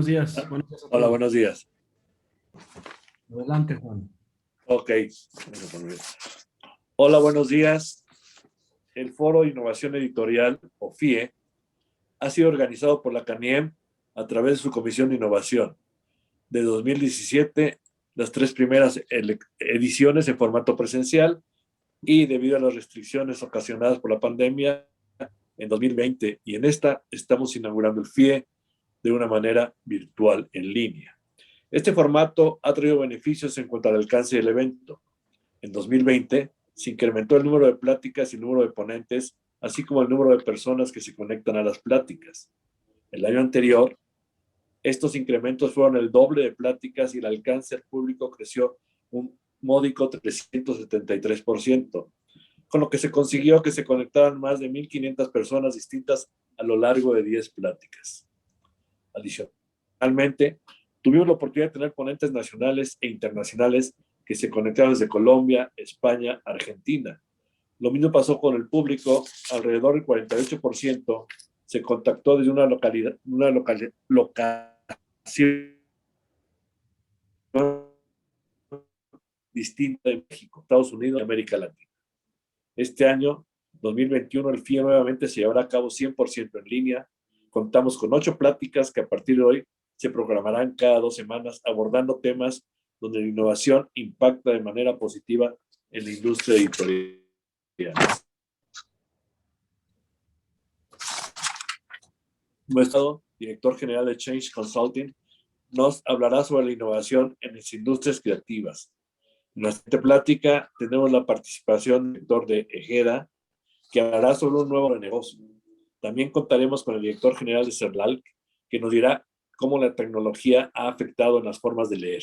buenos días. Buenos días a Hola, todos. buenos días. Adelante, Juan. Ok. Hola, buenos días. El Foro de Innovación Editorial, o FIE, ha sido organizado por la CANIEM a través de su Comisión de Innovación. De 2017, las 3 primeras ediciones en formato presencial y debido a las restricciones ocasionadas por la pandemia en 2020 y en esta estamos inaugurando el FIE de una manera virtual en línea. Este formato ha traído beneficios en cuanto al alcance del evento. En 2020 se incrementó el número de pláticas y el número de ponentes, así como el número de personas que se conectan a las pláticas. El año anterior, estos incrementos fueron el doble de pláticas y el alcance al público creció un módico 373%, con lo que se consiguió que se conectaran más de 1,500 personas distintas a lo largo de 10 pláticas. Adicionalmente, tuvimos la oportunidad de tener ponentes nacionales e internacionales que se conectaron desde Colombia, España, Argentina. Lo mismo pasó con el público, alrededor del 48% se contactó desde una locación distinta de México, Estados Unidos y América Latina. Este año, 2021, el FIE nuevamente se llevará a cabo 100% en línea. Contamos con 8 pláticas que a partir de hoy se programarán cada 2 semanas abordando temas donde la innovación impacta de manera positiva en la industria editorial. Nuestro director general de Change Consulting nos hablará sobre la innovación en las industrias creativas. En la siguiente plática tenemos la participación del director de Ejeda, que hablará sobre un nuevo negocio. También contaremos con el director general de CERLAL, que nos dirá cómo la tecnología ha afectado en las formas de leer.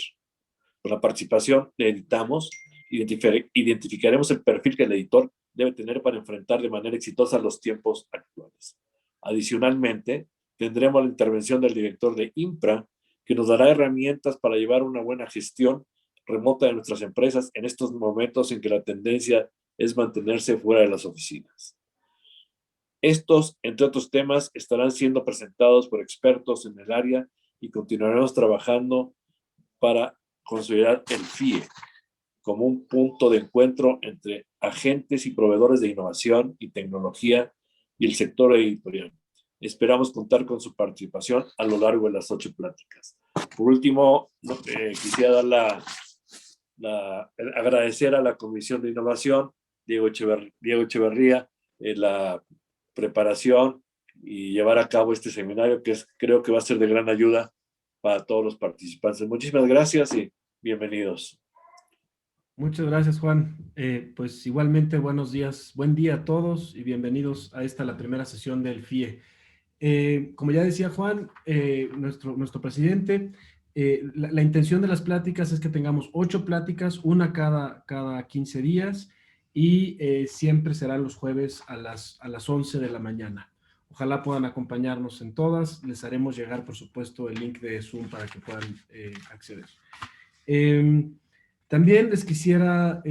Con la participación de Editamos, identificaremos el perfil que el editor debe tener para enfrentar de manera exitosa los tiempos actuales. Adicionalmente, tendremos la intervención del director de Impra, que nos dará herramientas para llevar una buena gestión remota de nuestras empresas en estos momentos en que la tendencia es mantenerse fuera de las oficinas. Estos, entre otros temas, estarán siendo presentados por expertos en el área y continuaremos trabajando para considerar el FIE como un punto de encuentro entre agentes y proveedores de innovación y tecnología y el sector editorial. Esperamos contar con su participación a lo largo de las 8 pláticas. Por último, quisiera dar agradecer a la Comisión de Innovación, Diego Echeverría, la preparación y llevar a cabo este seminario que creo que va a ser de gran ayuda para todos los participantes. Muchísimas gracias y bienvenidos. Muchas gracias, Juan. Pues igualmente buenos días, buen día a todos y bienvenidos a la primera sesión del FIE. Como ya decía Juan, nuestro presidente, la intención de las pláticas es que tengamos 8 pláticas, una cada 15 días y siempre serán los jueves a las 11 de la mañana. Ojalá puedan acompañarnos en todas. Les haremos llegar, por supuesto, el link de Zoom para que puedan acceder. También les quisiera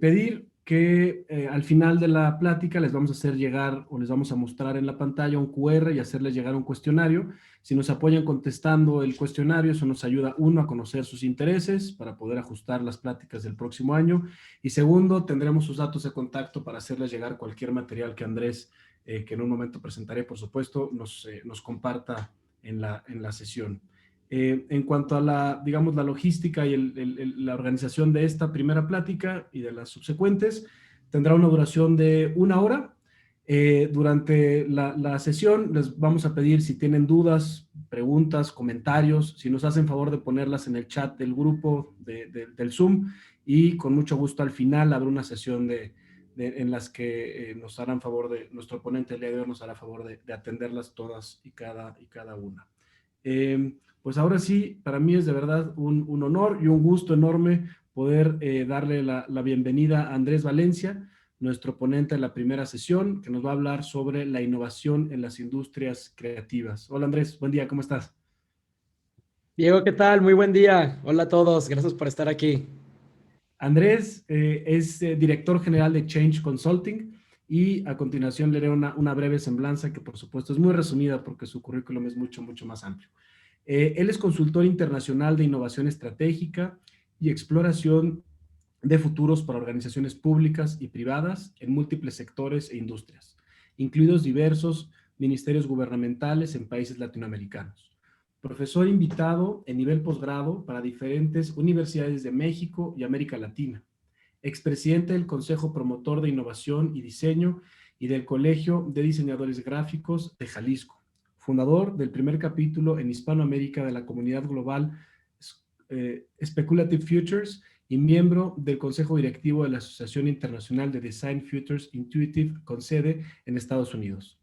pedir que al final de la plática les vamos a hacer llegar o les vamos a mostrar en la pantalla un QR y hacerles llegar un cuestionario. Si nos apoyan contestando el cuestionario, eso nos ayuda, uno, a conocer sus intereses para poder ajustar las pláticas del próximo año, y segundo, tendremos sus datos de contacto para hacerles llegar cualquier material que Andrés, que en un momento presentaré, por supuesto, nos comparta en la sesión. En cuanto a la logística y la organización de esta primera plática y de las subsecuentes, tendrá una duración de 1 hora. Durante la sesión les vamos a pedir si tienen dudas, preguntas, comentarios, si nos hacen favor de ponerlas en el chat del grupo del Zoom, y con mucho gusto al final habrá una sesión en las que nos harán favor nuestro ponente el día de hoy nos hará favor de atenderlas todas y cada una. Pues ahora sí, para mí es de verdad un honor y un gusto enorme poder darle la bienvenida a Andrés Valencia, nuestro ponente de la primera sesión, que nos va a hablar sobre la innovación en las industrias creativas. Hola Andrés, buen día, ¿cómo estás? Diego, ¿qué tal? Muy buen día. Hola a todos, gracias por estar aquí. Andrés es director general de Change Consulting, y a continuación le haré una breve semblanza que por supuesto es muy resumida porque su currículum es mucho más amplio. Él es consultor internacional de innovación estratégica y exploración de futuros para organizaciones públicas y privadas en múltiples sectores e industrias, incluidos diversos ministerios gubernamentales en países latinoamericanos. Profesor invitado en nivel posgrado para diferentes universidades de México y América Latina. Expresidente del Consejo Promotor de Innovación y Diseño y del Colegio de Diseñadores Gráficos de Jalisco. Fundador del primer capítulo en Hispanoamérica de la comunidad global Speculative Futures y miembro del Consejo Directivo de la Asociación Internacional de Design Futures Intuitive con sede en Estados Unidos.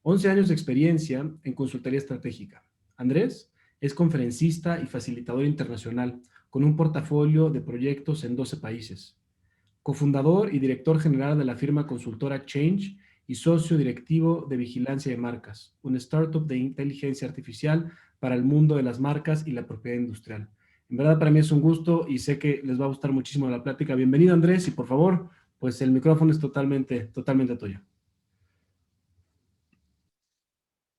11 años de experiencia en consultoría estratégica. Andrés es conferencista y facilitador internacional con un portafolio de proyectos en 12 países. Cofundador y director general de la firma consultora Change y socio directivo de Vigilancia de Marcas, una startup de inteligencia artificial para el mundo de las marcas y la propiedad industrial. En verdad, para mí es un gusto y sé que les va a gustar muchísimo la plática. Bienvenido, Andrés, y por favor, pues el micrófono es totalmente tuyo.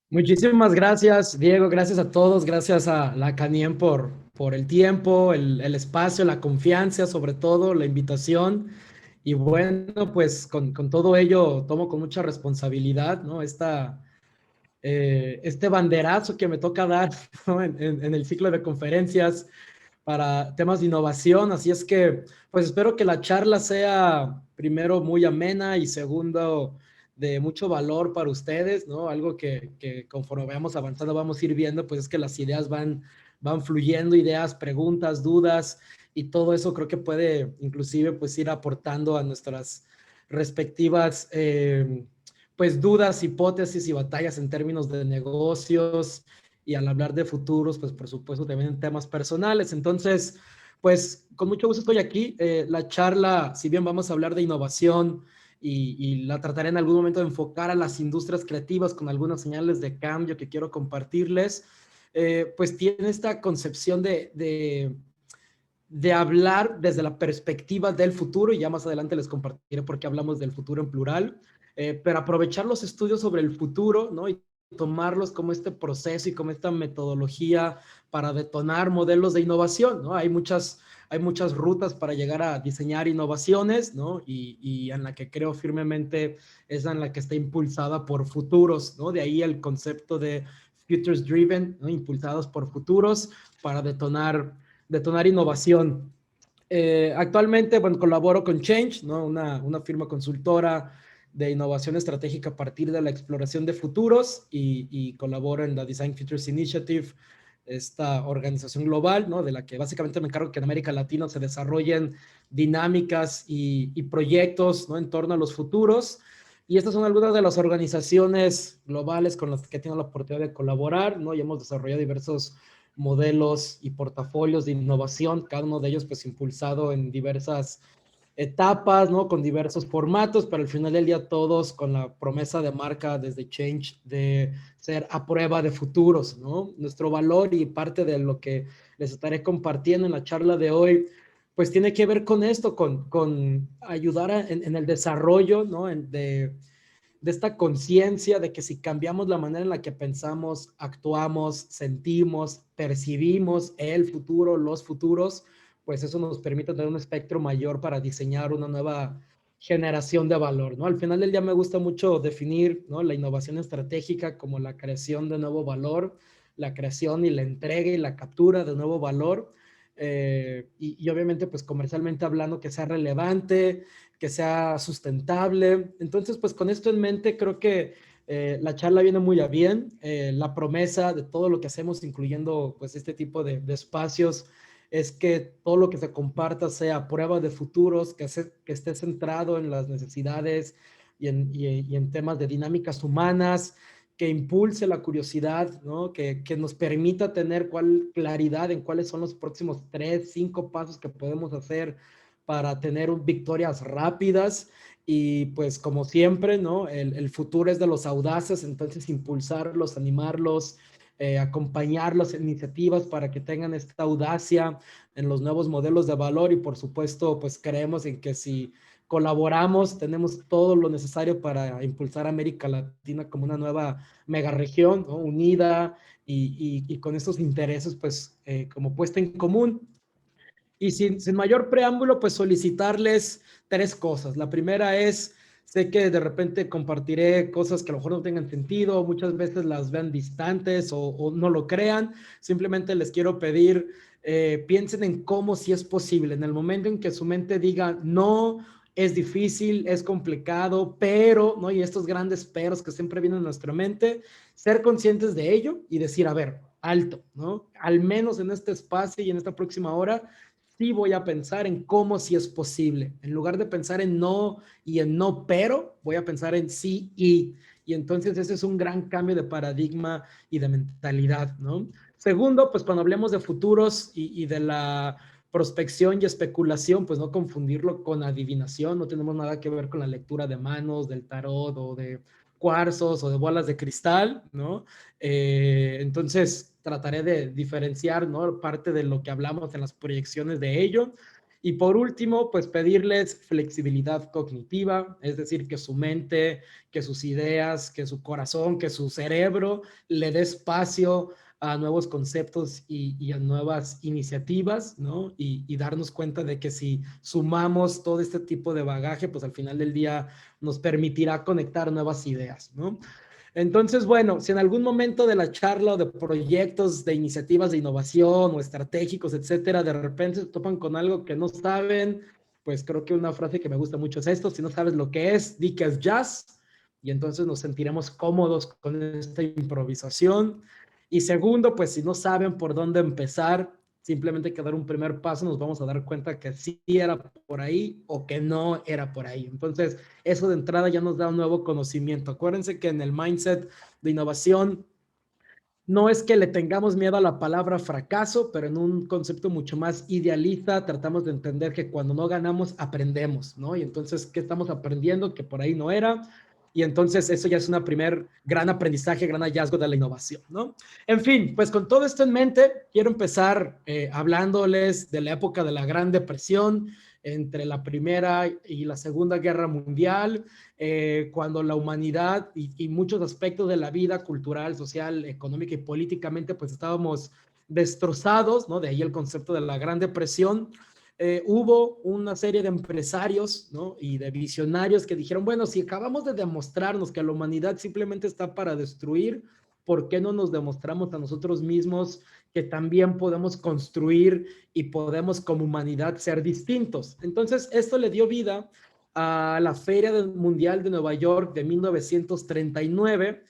Muchísimas gracias, Diego. Gracias a todos. Gracias a la Caniem por el tiempo, el espacio, la confianza, sobre todo, la invitación. Y bueno, pues con todo ello tomo con mucha responsabilidad, ¿no? Este banderazo que me toca dar, ¿no? en el ciclo de conferencias para temas de innovación. Así es que, pues espero que la charla sea, primero, muy amena y segundo, de mucho valor para ustedes, ¿no? Algo que conforme vayamos avanzando vamos a ir viendo, pues es que las ideas van fluyendo, ideas, preguntas, dudas, y todo eso creo que puede inclusive pues ir aportando a nuestras respectivas pues dudas, hipótesis y batallas en términos de negocios, y al hablar de futuros, pues por supuesto también en temas personales. Entonces, pues con mucho gusto estoy aquí. La charla, si bien vamos a hablar de innovación y la trataré en algún momento de enfocar a las industrias creativas con algunas señales de cambio que quiero compartirles, pues tiene esta concepción de hablar desde la perspectiva del futuro, y ya más adelante les compartiré por qué hablamos del futuro en plural, pero aprovechar los estudios sobre el futuro, ¿no? Y tomarlos como este proceso y como esta metodología para detonar modelos de innovación, ¿no? Hay muchas rutas para llegar a diseñar innovaciones, ¿no? Y en la que creo firmemente es en la que está impulsada por futuros, ¿no? De ahí el concepto de futures driven, ¿no? Impulsados por futuros para detonar innovación. Actualmente, bueno, colaboro con Change, ¿no? Una firma consultora de innovación estratégica a partir de la exploración de futuros, y colaboro en la Design Futures Initiative, esta organización global, ¿no? De la que básicamente me encargo que en América Latina se desarrollen dinámicas y proyectos, ¿no? En torno a los futuros. Y estas son algunas de las organizaciones globales con las que he tenido la oportunidad de colaborar, ¿no? Y hemos desarrollado diversos modelos y portafolios de innovación, cada uno de ellos pues impulsado en diversas etapas, ¿no? Con diversos formatos, pero al final del día todos con la promesa de marca desde Change de ser a prueba de futuros, ¿no? Nuestro valor y parte de lo que les estaré compartiendo en la charla de hoy, pues tiene que ver con esto, con ayudar en el desarrollo, ¿no? De esta conciencia de que si cambiamos la manera en la que pensamos, actuamos, sentimos, percibimos el futuro, los futuros, pues eso nos permite tener un espectro mayor para diseñar una nueva generación de valor, ¿no? Al final del día me gusta mucho definir, ¿no? La innovación estratégica como la creación de nuevo valor, la creación y la entrega y la captura de nuevo valor, y obviamente pues comercialmente hablando que sea relevante, que sea sustentable. Entonces, pues con esto en mente, creo que la charla viene muy a bien. La promesa de todo lo que hacemos, incluyendo pues este tipo de espacios, es que todo lo que se comparta sea prueba de futuros, que esté centrado en las necesidades y en temas de dinámicas humanas, que impulse la curiosidad, ¿no? Que nos permita tener claridad en cuáles son los próximos 3, 5 pasos que podemos hacer para tener victorias rápidas. Y pues como siempre, ¿no? El futuro es de los audaces, entonces impulsarlos, animarlos, acompañar las iniciativas para que tengan esta audacia en los nuevos modelos de valor y por supuesto pues creemos en que si colaboramos tenemos todo lo necesario para impulsar a América Latina como una nueva megaregión, ¿no? Unida y con estos intereses pues como puesta en común. Y sin mayor preámbulo, pues solicitarles tres cosas. La primera es, sé que de repente compartiré cosas que a lo mejor no tengan sentido, muchas veces las vean distantes o no lo crean. Simplemente les quiero pedir, piensen en cómo si es posible. En el momento en que su mente diga, no, es difícil, es complicado, pero, ¿no? Y estos grandes peros que siempre vienen a nuestra mente, ser conscientes de ello y decir, a ver, alto, ¿no? Al menos en este espacio y en esta próxima hora, sí voy a pensar en cómo sí es posible. En lugar de pensar en no y en no, pero voy a pensar en sí y. Y entonces ese es un gran cambio de paradigma y de mentalidad, ¿no? Segundo, pues cuando hablemos de futuros y de la prospección y especulación, pues no confundirlo con adivinación, no tenemos nada que ver con la lectura de manos, del tarot o de cuarzos o de bolas de cristal, ¿no? Entonces, trataré de diferenciar, ¿no? Parte de lo que hablamos en las proyecciones de ello. Y por último, pues pedirles flexibilidad cognitiva, es decir, que su mente, que sus ideas, que su corazón, que su cerebro le dé espacio a nuevos conceptos y a nuevas iniciativas, ¿no? Y darnos cuenta de que si sumamos todo este tipo de bagaje, pues al final del día nos permitirá conectar nuevas ideas, ¿no? Entonces, bueno, si en algún momento de la charla o de proyectos, de iniciativas de innovación o estratégicos, etcétera, de repente se topan con algo que no saben, pues creo que una frase que me gusta mucho es esto: si no sabes lo que es, di que es jazz, y entonces nos sentiremos cómodos con esta improvisación. Y segundo, pues si no saben por dónde empezar, simplemente que dar un primer paso, nos vamos a dar cuenta que sí era por ahí o que no era por ahí. Entonces, eso de entrada ya nos da un nuevo conocimiento. Acuérdense que en el mindset de innovación no es que le tengamos miedo a la palabra fracaso, pero en un concepto mucho más idealista tratamos de entender que cuando no ganamos aprendemos, ¿no? Y entonces, ¿qué estamos aprendiendo? Que por ahí no era. Y entonces eso ya es una primer gran aprendizaje, gran hallazgo de la innovación, ¿no? En fin, pues con todo esto en mente, quiero empezar hablándoles de la época de la Gran Depresión, entre la Primera y la Segunda Guerra Mundial, cuando la humanidad y muchos aspectos de la vida cultural, social, económica y políticamente, pues estábamos destrozados, ¿no? De ahí el concepto de la Gran Depresión. Hubo una serie de empresarios, ¿no? Y de visionarios que dijeron, bueno, si acabamos de demostrarnos que la humanidad simplemente está para destruir, ¿por qué no nos demostramos a nosotros mismos que también podemos construir y podemos como humanidad ser distintos? Entonces, esto le dio vida a la Feria Mundial de Nueva York de 1939,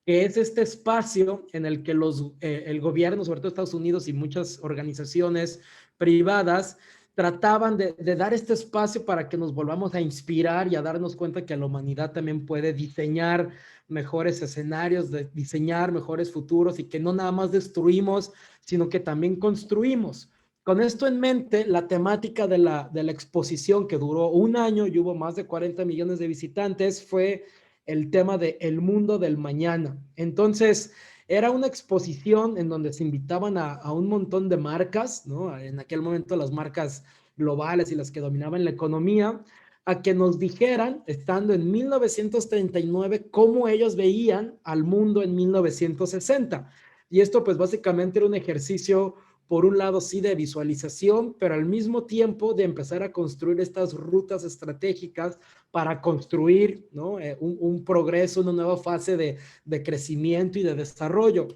que es este espacio en el que el gobierno, sobre todo Estados Unidos y muchas organizaciones privadas, trataban de dar este espacio para que nos volvamos a inspirar y a darnos cuenta que la humanidad también puede diseñar mejores escenarios, de diseñar mejores futuros y que no nada más destruimos, sino que también construimos. Con esto en mente, la temática de la exposición, que duró un año y hubo más de 40 millones de visitantes, fue el tema de el mundo del mañana. Entonces, era una exposición en donde se invitaban a un montón de marcas, ¿no? En aquel momento las marcas globales y las que dominaban la economía, a que nos dijeran, estando en 1939, cómo ellos veían al mundo en 1960. Y esto pues básicamente era un ejercicio, por un lado sí de visualización, pero al mismo tiempo de empezar a construir estas rutas estratégicas para construir, ¿no? un progreso, una nueva fase de crecimiento y de desarrollo.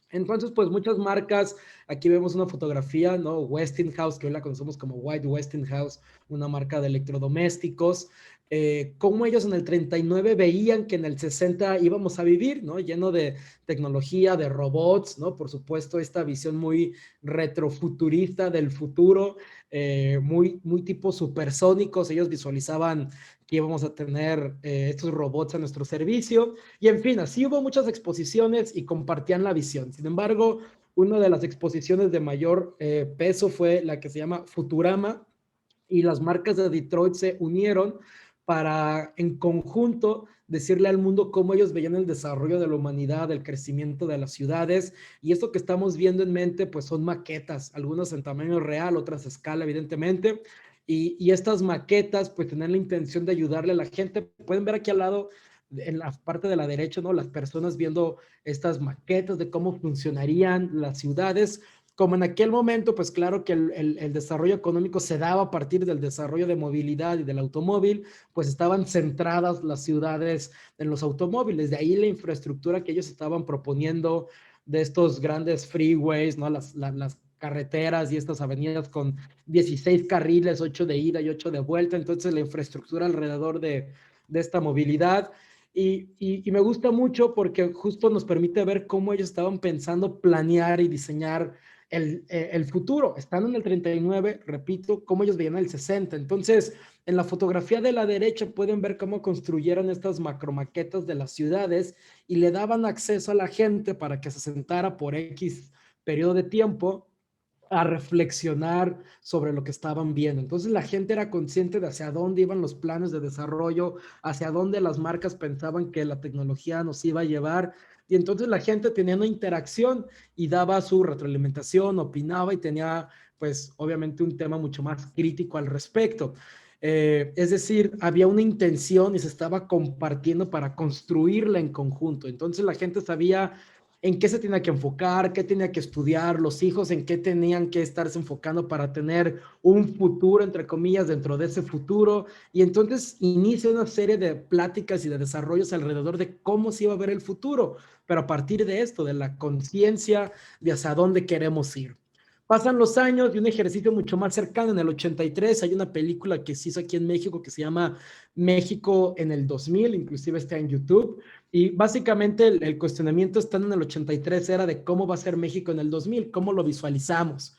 Entonces, pues muchas marcas, aquí vemos una fotografía, ¿no? Westinghouse, que hoy la conocemos como White Westinghouse, una marca de electrodomésticos, cómo ellos en el 39 veían que en el 60 íbamos a vivir, ¿no? Lleno de tecnología, de robots, ¿no? Por supuesto, esta visión muy retrofuturista del futuro, muy tipo supersónicos. Ellos visualizaban que íbamos a tener estos robots a nuestro servicio. Y en fin, así hubo muchas exposiciones y compartían la visión. Sin embargo, una de las exposiciones de mayor peso fue la que se llama Futurama, y las marcas de Detroit se unieron para en conjunto decirle al mundo cómo ellos veían el desarrollo de la humanidad, el crecimiento de las ciudades, y esto que estamos viendo en mente pues son maquetas, algunas en tamaño real, otras a escala evidentemente, y estas maquetas pues tienen la intención de ayudarle a la gente. Pueden ver aquí al lado en la parte de la derecha, ¿no? Las personas viendo estas maquetas de cómo funcionarían las ciudades. Como en aquel momento, pues claro que el desarrollo económico se daba a partir del desarrollo de movilidad y del automóvil, pues estaban centradas las ciudades en los automóviles. De ahí la infraestructura que ellos estaban proponiendo de estos grandes freeways, ¿no? Las carreteras y estas avenidas con 16 carriles, 8 de ida y 8 de vuelta. Entonces la infraestructura alrededor de esta movilidad. Y me gusta mucho porque justo nos permite ver cómo ellos estaban pensando planear y diseñar el futuro. Están en el 39, repito, cómo ellos veían el 60. Entonces, en la fotografía de la derecha pueden ver cómo construyeron estas macromaquetas de las ciudades y le daban acceso a la gente para que se sentara por X periodo de tiempo a reflexionar sobre lo que estaban viendo. Entonces la gente era consciente de hacia dónde iban los planes de desarrollo, hacia dónde las marcas pensaban que la tecnología nos iba a llevar. Y entonces la gente tenía una interacción y daba su retroalimentación, opinaba y tenía, pues, obviamente un tema mucho más crítico al respecto. Es decir, había una intención y se estaba compartiendo para construirla en conjunto. Entonces la gente sabía en qué se tenía que enfocar, qué tenía que estudiar, los hijos en qué tenían que estarse enfocando para tener un futuro, entre comillas, dentro de ese futuro. Y entonces inicia una serie de pláticas y de desarrollos alrededor de cómo se iba a ver el futuro, pero a partir de esto, de la conciencia de hacia dónde queremos ir. Pasan los años y un ejercicio mucho más cercano. En el 83 hay una película que se hizo aquí en México que se llama México en el 2000, inclusive está en YouTube. Y básicamente el cuestionamiento estando en el 83 era de cómo va a ser México en el 2000, cómo lo visualizamos.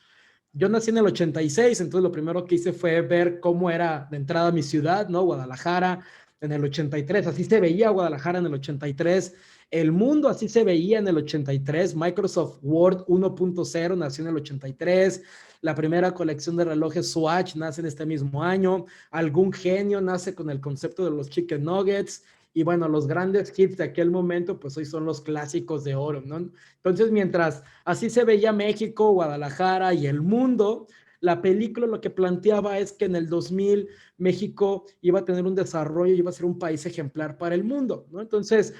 Yo nací en el 86, entonces lo primero que hice fue ver cómo era de entrada mi ciudad, ¿no? Guadalajara en el 83, así se veía Guadalajara en el 83, el mundo así se veía en el 83, Microsoft Word 1.0 nació en el 83, la primera colección de relojes Swatch nace en este mismo año, algún genio nace con el concepto de los chicken nuggets, y bueno, los grandes hits de aquel momento, pues hoy son los clásicos de oro, ¿no? Entonces, mientras así se veía México, Guadalajara y el mundo, la película lo que planteaba es que en el 2000 México iba a tener un desarrollo, iba a ser un país ejemplar para el mundo, ¿no? Entonces,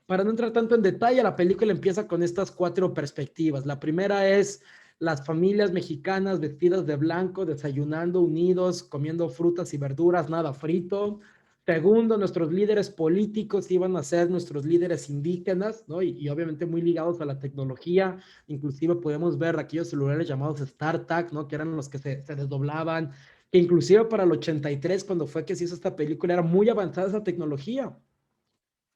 para no entrar tanto en detalle, la película empieza con estas 4 perspectivas. La primera es las familias mexicanas vestidas de blanco, desayunando unidos, comiendo frutas y verduras, nada frito. Segundo, nuestros líderes políticos iban a ser nuestros líderes indígenas, ¿no? Y obviamente muy ligados a la tecnología. Inclusive podemos ver aquellos celulares llamados StarTAC, ¿no? Que eran los que se desdoblaban. Que inclusive para el 83, cuando fue que se hizo esta película, era muy avanzada esa tecnología.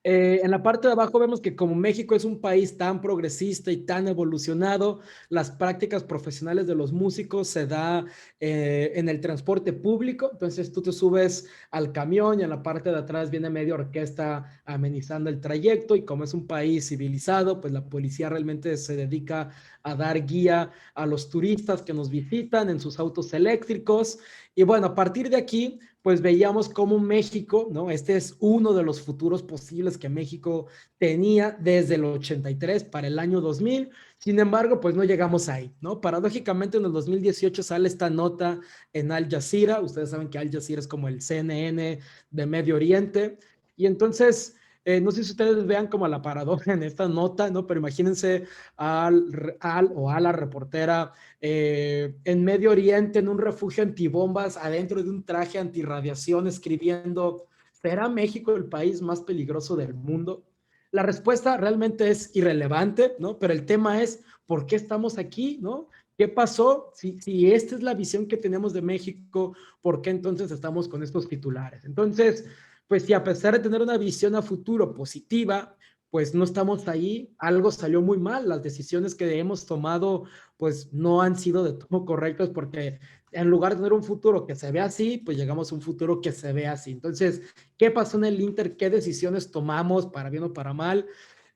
En la parte de abajo vemos que como México es un país tan progresista y tan evolucionado, las prácticas profesionales de los músicos se da en el transporte público. Entonces tú te subes al camión y en la parte de atrás viene media orquesta amenizando el trayecto, y como es un país civilizado, pues la policía realmente se dedica a dar guía a los turistas que nos visitan en sus autos eléctricos. Y bueno, a partir de aquí pues veíamos cómo México, ¿no? Este es uno de los futuros posibles que México tenía desde el 83 para el año 2000. Sin embargo, pues no llegamos ahí, ¿no? Paradójicamente en el 2018 sale esta nota en Al Jazeera. Ustedes saben que Al Jazeera es como el CNN de Medio Oriente. Y entonces, no sé si ustedes vean como la paradoja en esta nota, ¿no? Pero imagínense a la reportera en Medio Oriente, en un refugio antibombas, adentro de un traje antirradiación, escribiendo, ¿será México el país más peligroso del mundo? La respuesta realmente es irrelevante, ¿no? Pero el tema es, ¿por qué estamos aquí, no? ¿Qué pasó? Si esta es la visión que tenemos de México, ¿por qué entonces estamos con estos titulares? Entonces, pues si a pesar de tener una visión a futuro positiva, pues no estamos ahí, algo salió muy mal, las decisiones que hemos tomado pues no han sido de todo correctas, porque en lugar de tener un futuro que se ve así, pues llegamos a un futuro que se ve así. Entonces, ¿qué pasó en el Inter? ¿Qué decisiones tomamos para bien o para mal?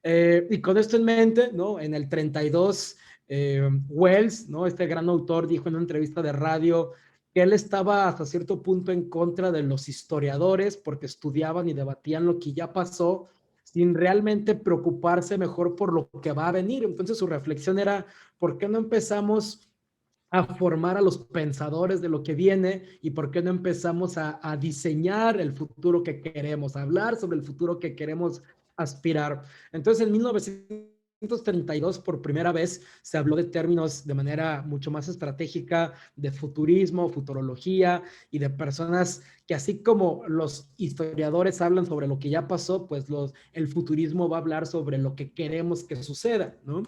Y con esto en mente, ¿no? En el 32, Wells, ¿no? Este gran autor dijo en una entrevista de radio que él estaba hasta cierto punto en contra de los historiadores porque estudiaban y debatían lo que ya pasó sin realmente preocuparse mejor por lo que va a venir. Entonces su reflexión era, ¿por qué no empezamos a formar a los pensadores de lo que viene y por qué no empezamos a diseñar el futuro que queremos, a hablar sobre el futuro que queremos aspirar? Entonces, en 1932, por primera vez, se habló de términos de manera mucho más estratégica, de futurismo, futurología y de personas que así como los historiadores hablan sobre lo que ya pasó, pues el futurismo va a hablar sobre lo que queremos que suceda, ¿no?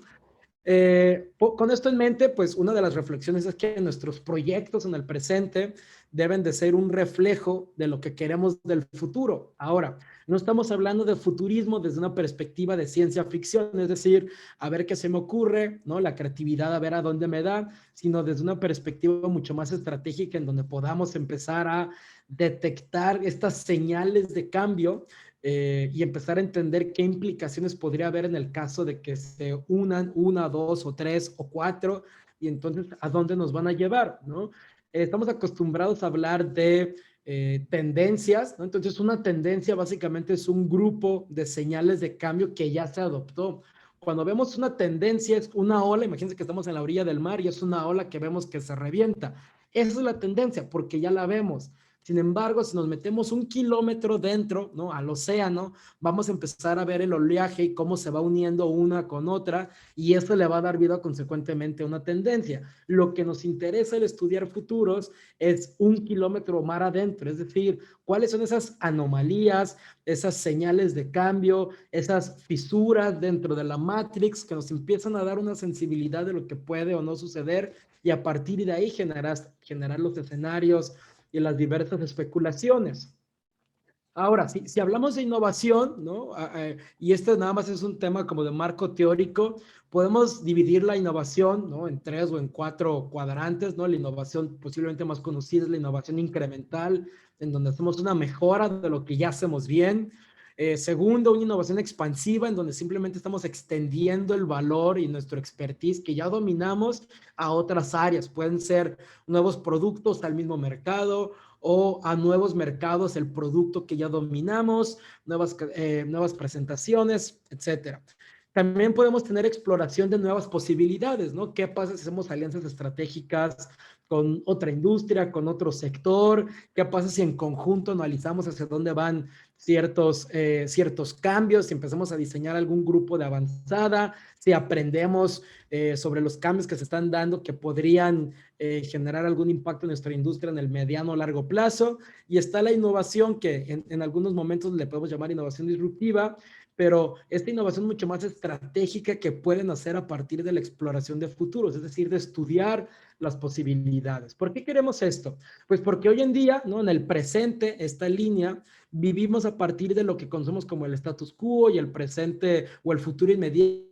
Con esto en mente, pues una de las reflexiones es que nuestros proyectos en el presente deben de ser un reflejo de lo que queremos del futuro. Ahora, no estamos hablando de futurismo desde una perspectiva de ciencia ficción, es decir, a ver qué se me ocurre, ¿no? La creatividad, a ver a dónde me da, sino desde una perspectiva mucho más estratégica en donde podamos empezar a detectar estas señales de cambio y empezar a entender qué implicaciones podría haber en el caso de que se unan una, dos o tres o cuatro, y entonces a dónde nos van a llevar, ¿no? Estamos acostumbrados a hablar de tendencias, ¿no? Entonces una tendencia básicamente es un grupo de señales de cambio que ya se adoptó. Cuando vemos una tendencia es una ola, imagínense que estamos en la orilla del mar y es una ola que vemos que se revienta. Esa es la tendencia porque ya la vemos. Sin embargo, si nos metemos 1 kilómetro dentro, ¿no? Al océano, vamos a empezar a ver el oleaje y cómo se va uniendo una con otra y eso le va a dar vida consecuentemente a una tendencia. Lo que nos interesa al estudiar futuros es 1 kilómetro mar adentro, es decir, cuáles son esas anomalías, esas señales de cambio, esas fisuras dentro de la Matrix que nos empiezan a dar una sensibilidad de lo que puede o no suceder y a partir de ahí generar los escenarios y las diversas especulaciones. Ahora, si hablamos de innovación, ¿no? Y este nada más es un tema como de marco teórico, podemos dividir la innovación, ¿no? En 3 o en 4 cuadrantes, ¿no? La innovación posiblemente más conocida es la innovación incremental, en donde hacemos una mejora de lo que ya hacemos bien. Segundo, una innovación expansiva, en donde simplemente estamos extendiendo el valor y nuestro expertise que ya dominamos a otras áreas. Pueden ser nuevos productos al mismo mercado o a nuevos mercados el producto que ya dominamos, nuevas presentaciones, etcétera. También podemos tener exploración de nuevas posibilidades, ¿no? ¿Qué pasa si hacemos alianzas estratégicas con otra industria, con otro sector? ¿Qué pasa si en conjunto analizamos hacia dónde van ciertos cambios, si empezamos a diseñar algún grupo de avanzada, si aprendemos sobre los cambios que se están dando que podrían generar algún impacto en nuestra industria en el mediano o largo plazo? Y está la innovación que en algunos momentos le podemos llamar innovación disruptiva, pero esta innovación mucho más estratégica que pueden hacer a partir de la exploración de futuros, es decir, de estudiar las posibilidades. ¿Por qué queremos esto? Pues porque hoy en día, ¿no? En el presente, esta línea, vivimos a partir de lo que conocemos como el status quo y el presente o el futuro inmediato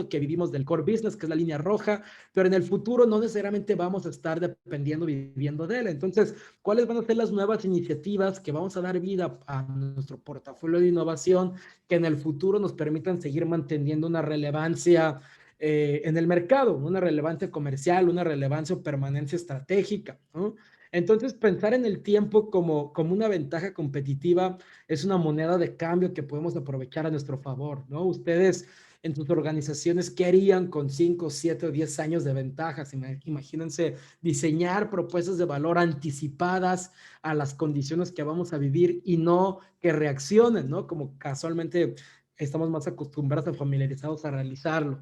que vivimos del core business, que es la línea roja, pero en el futuro no necesariamente vamos a estar dependiendo, viviendo de él. Entonces, ¿cuáles van a ser las nuevas iniciativas que vamos a dar vida a nuestro portafolio de innovación que en el futuro nos permitan seguir manteniendo una relevancia en el mercado, una relevancia comercial, una relevancia o permanencia estratégica, ¿no? Entonces, pensar en el tiempo como una ventaja competitiva es una moneda de cambio que podemos aprovechar a nuestro favor, ¿no? Ustedes en sus organizaciones, ¿qué harían con 5, 7 o 10 años de ventajas? Imagínense diseñar propuestas de valor anticipadas a las condiciones que vamos a vivir y no que reaccionen, ¿no? Como casualmente estamos más acostumbrados a familiarizados a realizarlo.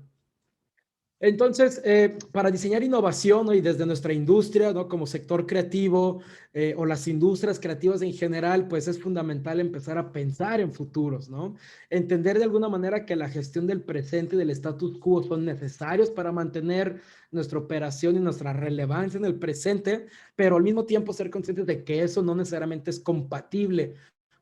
Entonces, para diseñar innovación, ¿no? Y desde nuestra industria, ¿no? Como sector creativo o las industrias creativas en general, pues es fundamental empezar a pensar en futuros, ¿no? Entender de alguna manera que la gestión del presente y del status quo son necesarios para mantener nuestra operación y nuestra relevancia en el presente, pero al mismo tiempo ser conscientes de que eso no necesariamente es compatible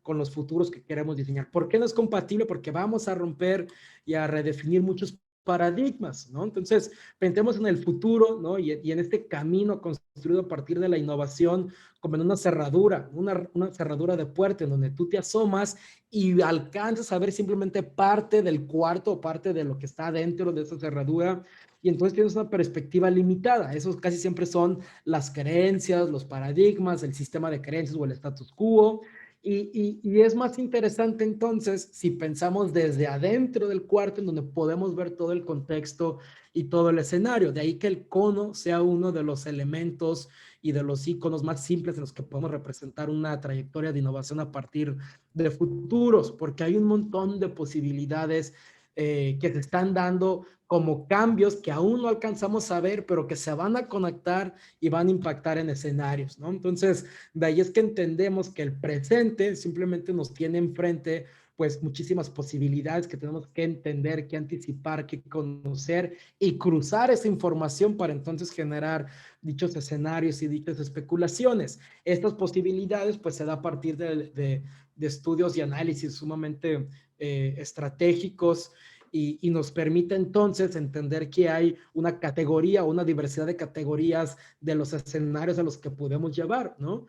con los futuros que queremos diseñar. ¿Por qué no es compatible? Porque vamos a romper y a redefinir muchos paradigmas, ¿no? Entonces, pensemos en el futuro, ¿no? Y en este camino constante construido a partir de la innovación como en una cerradura, una cerradura de puerta en donde tú te asomas y alcanzas a ver simplemente parte del cuarto o parte de lo que está dentro de esa cerradura, y entonces tienes una perspectiva limitada. Esos casi siempre son las creencias, los paradigmas, el sistema de creencias o el status quo. Y es más interesante entonces si pensamos desde adentro del cuarto, en donde podemos ver todo el contexto y todo el escenario. De ahí que el cono sea uno de los elementos y de los iconos más simples en los que podemos representar una trayectoria de innovación a partir de futuros, porque hay un montón de posibilidades que se están dando como cambios que aún no alcanzamos a ver, pero que se van a conectar y van a impactar en escenarios, ¿no? Entonces, de ahí es que entendemos que el presente simplemente nos tiene enfrente pues muchísimas posibilidades que tenemos que entender, que anticipar, que conocer y cruzar esa información para entonces generar dichos escenarios y dichas especulaciones. Estas posibilidades pues se da a partir de estudios y análisis sumamente estratégicos, y nos permite entonces entender que hay una categoría o una diversidad de categorías de los escenarios a los que podemos llevar, ¿no?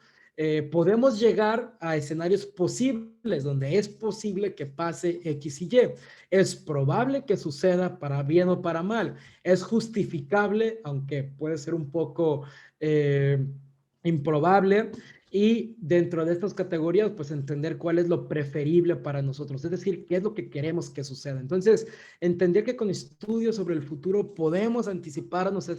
Podemos llegar a escenarios posibles donde es posible que pase X y Y. Es probable que suceda para bien o para mal. Es justificable, aunque puede ser un poco improbable. Y dentro de estas categorías, pues entender cuál es lo preferible para nosotros, es decir, qué es lo que queremos que suceda. Entonces, entender que con estudios sobre el futuro podemos anticiparnos a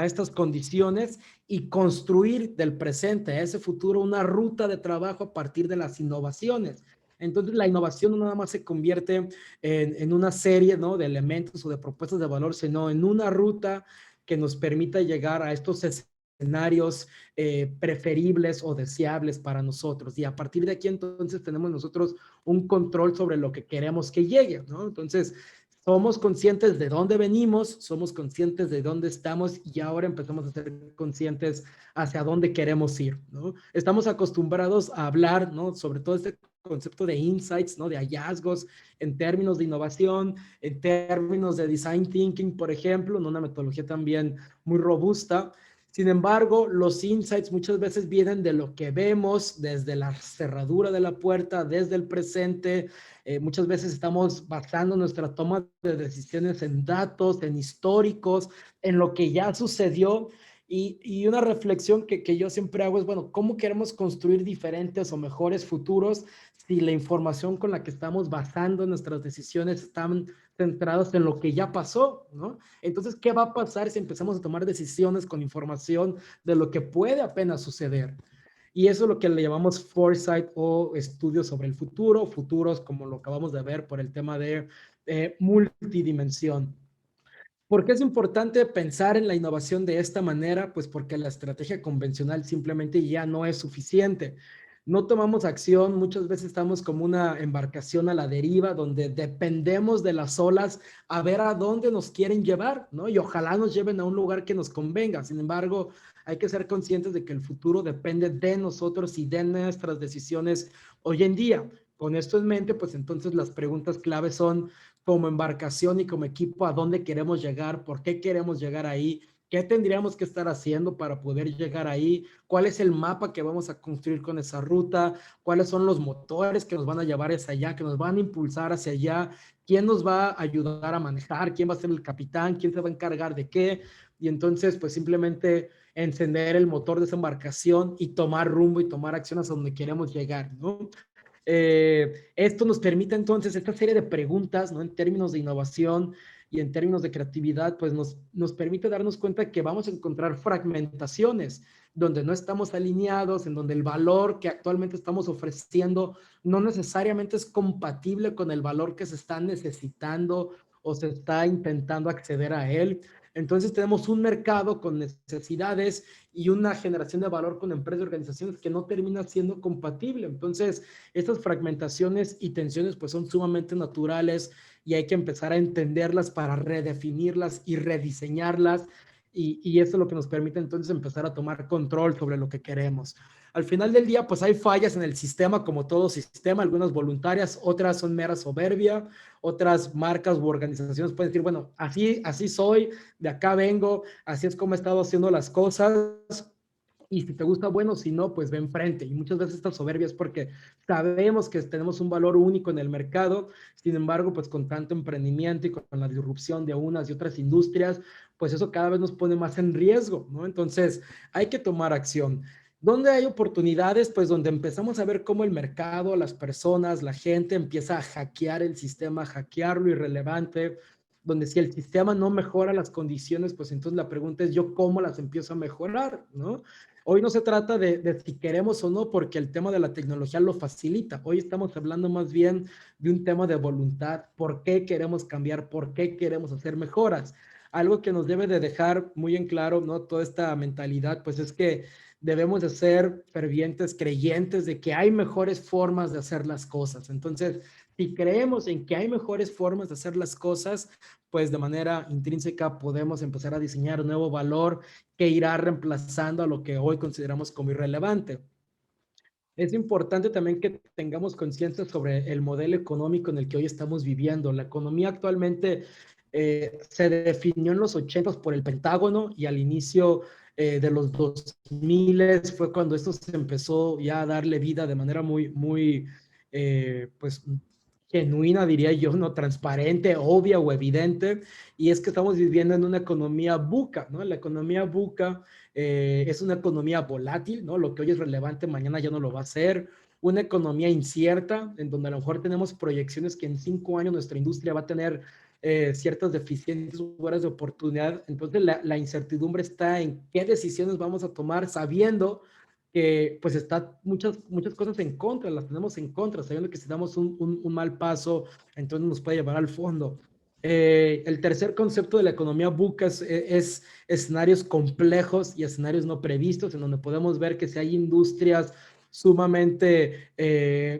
estas condiciones y construir del presente a ese futuro una ruta de trabajo a partir de las innovaciones. Entonces, la innovación no nada más se convierte en una serie, ¿no?, de elementos o de propuestas de valor, sino en una ruta que nos permita llegar a estos escenarios preferibles o deseables para nosotros. Y a partir de aquí entonces tenemos nosotros un control sobre lo que queremos que llegue, ¿no? Entonces, somos conscientes de dónde venimos, somos conscientes de dónde estamos y ahora empezamos a ser conscientes hacia dónde queremos ir, ¿no? Estamos acostumbrados a hablar, ¿no?, sobre todo este concepto de insights, ¿no?, de hallazgos en términos de innovación, en términos de design thinking, por ejemplo, ¿no?, una metodología también muy robusta. Sin embargo, los insights muchas veces vienen de lo que vemos desde la cerradura de la puerta, desde el presente. Muchas veces estamos basando nuestra toma de decisiones en datos, en históricos, en lo que ya sucedió. Y una reflexión que yo siempre hago es, bueno, ¿cómo queremos construir diferentes o mejores futuros si la información con la que estamos basando nuestras decisiones están centrados en lo que ya pasó, ¿no? Entonces, ¿qué va a pasar si empezamos a tomar decisiones con información de lo que puede apenas suceder? Y eso es lo que le llamamos foresight o estudios sobre el futuro, futuros como lo acabamos de ver por el tema de multidimensión. ¿Por qué es importante pensar en la innovación de esta manera? Pues porque la estrategia convencional simplemente ya no es suficiente. No tomamos acción, muchas veces estamos como una embarcación a la deriva donde dependemos de las olas a ver a dónde nos quieren llevar, ¿no? Y ojalá nos lleven a un lugar que nos convenga. Sin embargo, hay que ser conscientes de que el futuro depende de nosotros y de nuestras decisiones hoy en día. Con esto en mente, pues entonces las preguntas clave son, como embarcación y como equipo, a dónde queremos llegar, por qué queremos llegar ahí, qué tendríamos que estar haciendo para poder llegar ahí, cuál es el mapa que vamos a construir con esa ruta, cuáles son los motores que nos van a llevar hacia allá, que nos van a impulsar hacia allá, quién nos va a ayudar a manejar, quién va a ser el capitán, quién se va a encargar de qué. Y entonces, pues simplemente encender el motor de esa embarcación y tomar rumbo y tomar acciones a donde queremos llegar, ¿no? Esto nos permite entonces esta serie de preguntas, ¿no?, en términos de innovación y en términos de creatividad, pues nos permite darnos cuenta que vamos a encontrar fragmentaciones donde no estamos alineados, en donde el valor que actualmente estamos ofreciendo no necesariamente es compatible con el valor que se está necesitando o se está intentando acceder a él. Entonces tenemos un mercado con necesidades y una generación de valor con empresas y organizaciones que no termina siendo compatible. Entonces, estas fragmentaciones y tensiones pues son sumamente naturales y hay que empezar a entenderlas para redefinirlas y rediseñarlas, y eso es lo que nos permite entonces empezar a tomar control sobre lo que queremos. Al final del día, pues hay fallas en el sistema, como todo sistema, algunas voluntarias, otras son mera soberbia, otras marcas u organizaciones pueden decir, bueno, así soy, de acá vengo, así es como he estado haciendo las cosas, y si te gusta, bueno, si no, pues ve enfrente. Y muchas veces esta soberbia es porque sabemos que tenemos un valor único en el mercado, sin embargo, pues con tanto emprendimiento y con la disrupción de unas y otras industrias, pues eso cada vez nos pone más en riesgo, ¿no? Entonces, hay que tomar acción. ¿Dónde hay oportunidades? Pues donde empezamos a ver cómo el mercado, las personas, la gente empieza a hackear el sistema, a hackear lo irrelevante, donde si el sistema no mejora las condiciones, pues entonces la pregunta es yo cómo las empiezo a mejorar, ¿no? Hoy no se trata de si queremos o no, porque el tema de la tecnología lo facilita. Hoy estamos hablando más bien de un tema de voluntad. ¿Por qué queremos cambiar? ¿Por qué queremos hacer mejoras? Algo que nos debe de dejar muy en claro, ¿no? Toda esta mentalidad, pues es que debemos de ser fervientes creyentes de que hay mejores formas de hacer las cosas. Entonces, si creemos en que hay mejores formas de hacer las cosas, pues de manera intrínseca podemos empezar a diseñar un nuevo valor que irá reemplazando a lo que hoy consideramos como irrelevante. Es importante también que tengamos conciencia sobre el modelo económico en el que hoy estamos viviendo. La economía actualmente se definió en los 80 por el Pentágono y al inicio de los 2000 fue cuando esto se empezó ya a darle vida de manera muy, pues genuina, diría yo, no transparente, obvia o evidente, y es que estamos viviendo en una economía buca, ¿no? La economía buca es una economía volátil, ¿no? Lo que hoy es relevante, mañana ya no lo va a ser. Una economía incierta, en donde a lo mejor tenemos proyecciones que en 5 años nuestra industria va a tener ciertas deficiencias o áreas de oportunidad. Entonces, la incertidumbre está en qué decisiones vamos a tomar sabiendo que pues está muchas cosas en contra, las tenemos en contra, sabiendo que si damos un mal paso, entonces nos puede llevar al fondo. El tercer concepto de la economía buca es escenarios complejos y escenarios no previstos, en donde podemos ver que si hay industrias sumamente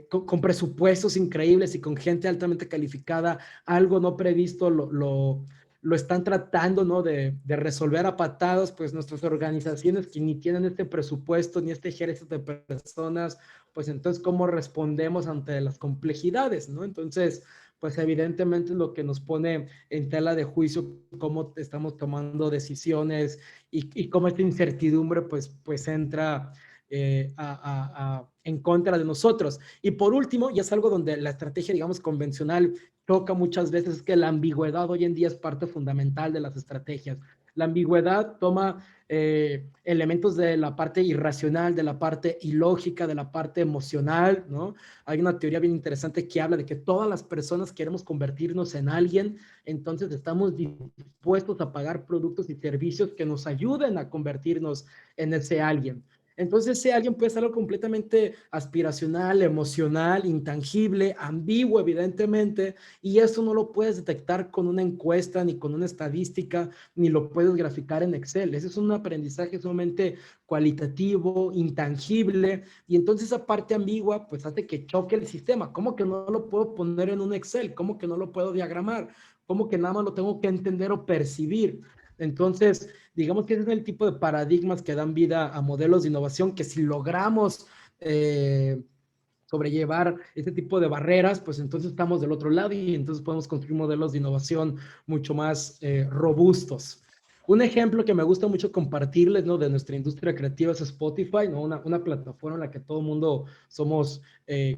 con presupuestos increíbles y con gente altamente calificada, algo no previsto lo están tratando, ¿no? de resolver a patadas, pues nuestras organizaciones que ni tienen este presupuesto ni este ejército de personas, pues entonces, ¿cómo respondemos ante las complejidades, ¿no? Entonces, pues evidentemente lo que nos pone en tela de juicio cómo estamos tomando decisiones y cómo esta incertidumbre pues entra en contra de nosotros. Y por último, y es algo donde la estrategia, digamos, convencional toca muchas veces, es que la ambigüedad hoy en día es parte fundamental de las estrategias. La ambigüedad toma elementos de la parte irracional, de la parte ilógica, de la parte emocional, ¿no? Hay una teoría bien interesante que habla de que todas las personas queremos convertirnos en alguien, entonces estamos dispuestos a pagar productos y servicios que nos ayuden a convertirnos en ese alguien. Entonces, ese alguien puede ser algo completamente aspiracional, emocional, intangible, ambiguo, evidentemente, y eso no lo puedes detectar con una encuesta, ni con una estadística, ni lo puedes graficar en Excel. Ese es un aprendizaje sumamente cualitativo, intangible, y entonces esa parte ambigua, pues hace que choque el sistema. ¿Cómo que no lo puedo poner en un Excel? ¿Cómo que no lo puedo diagramar? ¿Cómo que nada más lo tengo que entender o percibir? Entonces, digamos que ese es el tipo de paradigmas que dan vida a modelos de innovación que si logramos sobrellevar este tipo de barreras, pues entonces estamos del otro lado y entonces podemos construir modelos de innovación mucho más robustos. Un ejemplo que me gusta mucho compartirles, ¿no? De nuestra industria creativa es Spotify, ¿no? Una plataforma en la que todo el mundo somos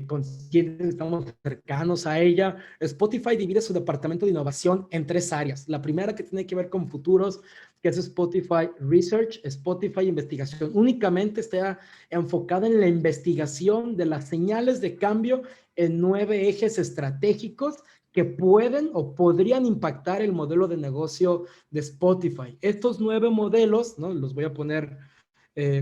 conscientes, estamos cercanos a ella. Spotify divide su departamento de innovación en 3 áreas. La primera que tiene que ver con futuros, que es Spotify Research, Spotify Investigación. Únicamente está enfocada en la investigación de las señales de cambio en 9 ejes estratégicos que pueden o podrían impactar el modelo de negocio de Spotify. Estos 9 modelos, ¿no? Los voy a poner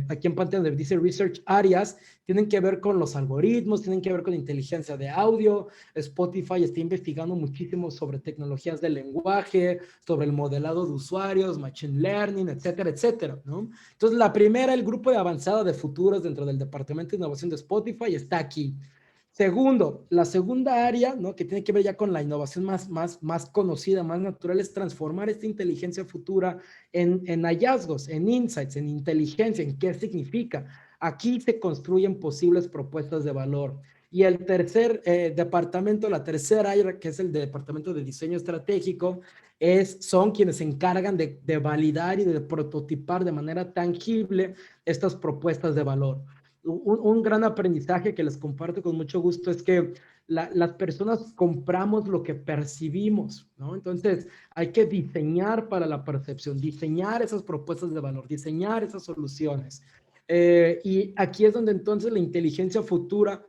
aquí en pantalla donde dice Research Areas, tienen que ver con los algoritmos, tienen que ver con inteligencia de audio. Spotify está investigando muchísimo sobre tecnologías del lenguaje, sobre el modelado de usuarios, machine learning, etcétera, etcétera, ¿no? Entonces, la primera, el grupo de avanzada de futuros dentro del Departamento de Innovación de Spotify está aquí. Segundo, la segunda área, ¿no? Que tiene que ver ya con la innovación más conocida, más natural, es transformar esta inteligencia futura en hallazgos, en insights, en inteligencia, en qué significa. Aquí se construyen posibles propuestas de valor. Y el tercer departamento, la tercera área, que es el departamento de diseño estratégico, son quienes se encargan de validar y de prototipar de manera tangible estas propuestas de valor. Un gran aprendizaje que les comparto con mucho gusto es que las personas compramos lo que percibimos, ¿no? Entonces, hay que diseñar para la percepción, diseñar esas propuestas de valor, diseñar esas soluciones. Y aquí es donde entonces la inteligencia futura,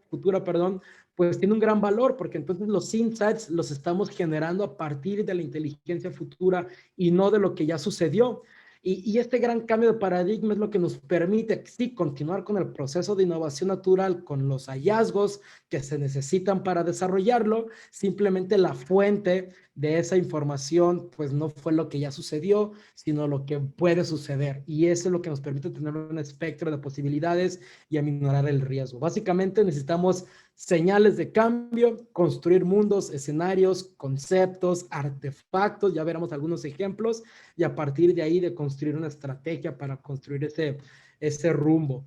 perdón, pues tiene un gran valor, porque entonces los insights los estamos generando a partir de la inteligencia futura y no de lo que ya sucedió. Y este gran cambio de paradigma es lo que nos permite, sí, continuar con el proceso de innovación natural, con los hallazgos que se necesitan para desarrollarlo. Simplemente la fuente de esa información, pues no fue lo que ya sucedió, sino lo que puede suceder. Y eso es lo que nos permite tener un espectro de posibilidades y aminorar el riesgo. Básicamente necesitamos señales de cambio, construir mundos, escenarios, conceptos, artefactos, ya veremos algunos ejemplos, y a partir de ahí de construir una estrategia para construir ese rumbo.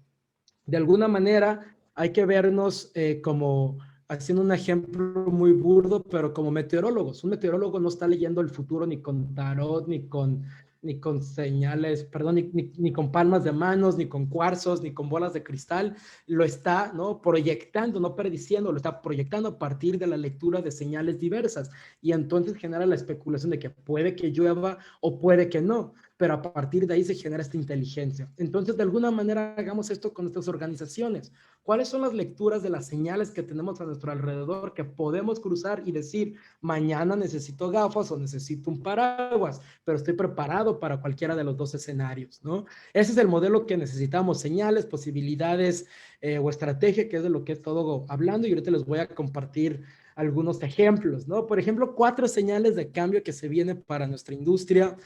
De alguna manera hay que vernos como, haciendo un ejemplo muy burdo, pero como meteorólogos. Un meteorólogo no está leyendo el futuro ni con tarot, ni con señales, perdón, ni con palmas de manos, ni con cuarzos, ni con bolas de cristal. Lo está, ¿no?, proyectando, no prediciendo, lo está proyectando a partir de la lectura de señales diversas. Y entonces genera la especulación de que puede que llueva o puede que no, pero a partir de ahí se genera esta inteligencia. Entonces, de alguna manera, hagamos esto con nuestras organizaciones. ¿Cuáles son las lecturas de las señales que tenemos a nuestro alrededor que podemos cruzar y decir, mañana necesito gafas o necesito un paraguas, pero estoy preparado para cualquiera de los dos escenarios, ¿no? Ese es el modelo que necesitamos: señales, posibilidades o estrategia, que es de lo que he estado hablando, y ahorita les voy a compartir algunos ejemplos, ¿no? Por ejemplo, 4 señales de cambio que se vienen para nuestra industria.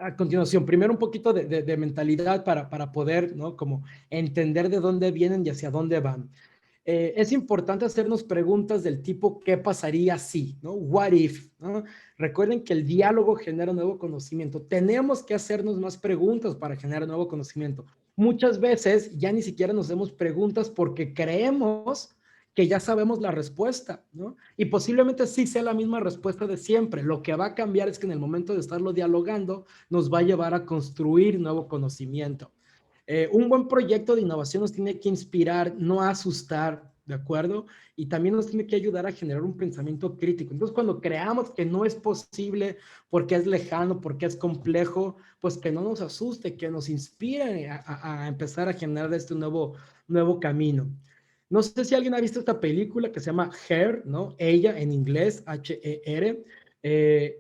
A continuación, primero un poquito de mentalidad para poder, ¿no?, como entender de dónde vienen y hacia dónde van. Es importante hacernos preguntas del tipo, ¿qué pasaría si? ¿No? What if? ¿No? Recuerden que el diálogo genera nuevo conocimiento. Tenemos que hacernos más preguntas para generar nuevo conocimiento. Muchas veces ya ni siquiera nos hacemos preguntas porque creemos que ya sabemos la respuesta, ¿no? Y posiblemente sí sea la misma respuesta de siempre. Lo que va a cambiar es que en el momento de estarlo dialogando nos va a llevar a construir nuevo conocimiento. Un buen proyecto de innovación nos tiene que inspirar, no asustar, ¿de acuerdo? Y también nos tiene que ayudar a generar un pensamiento crítico. Entonces, cuando creamos que no es posible porque es lejano, porque es complejo, pues que no nos asuste, que nos inspire a empezar a generar este nuevo camino. No sé si alguien ha visto esta película que se llama Her, ¿no? Ella en inglés, H-E-R.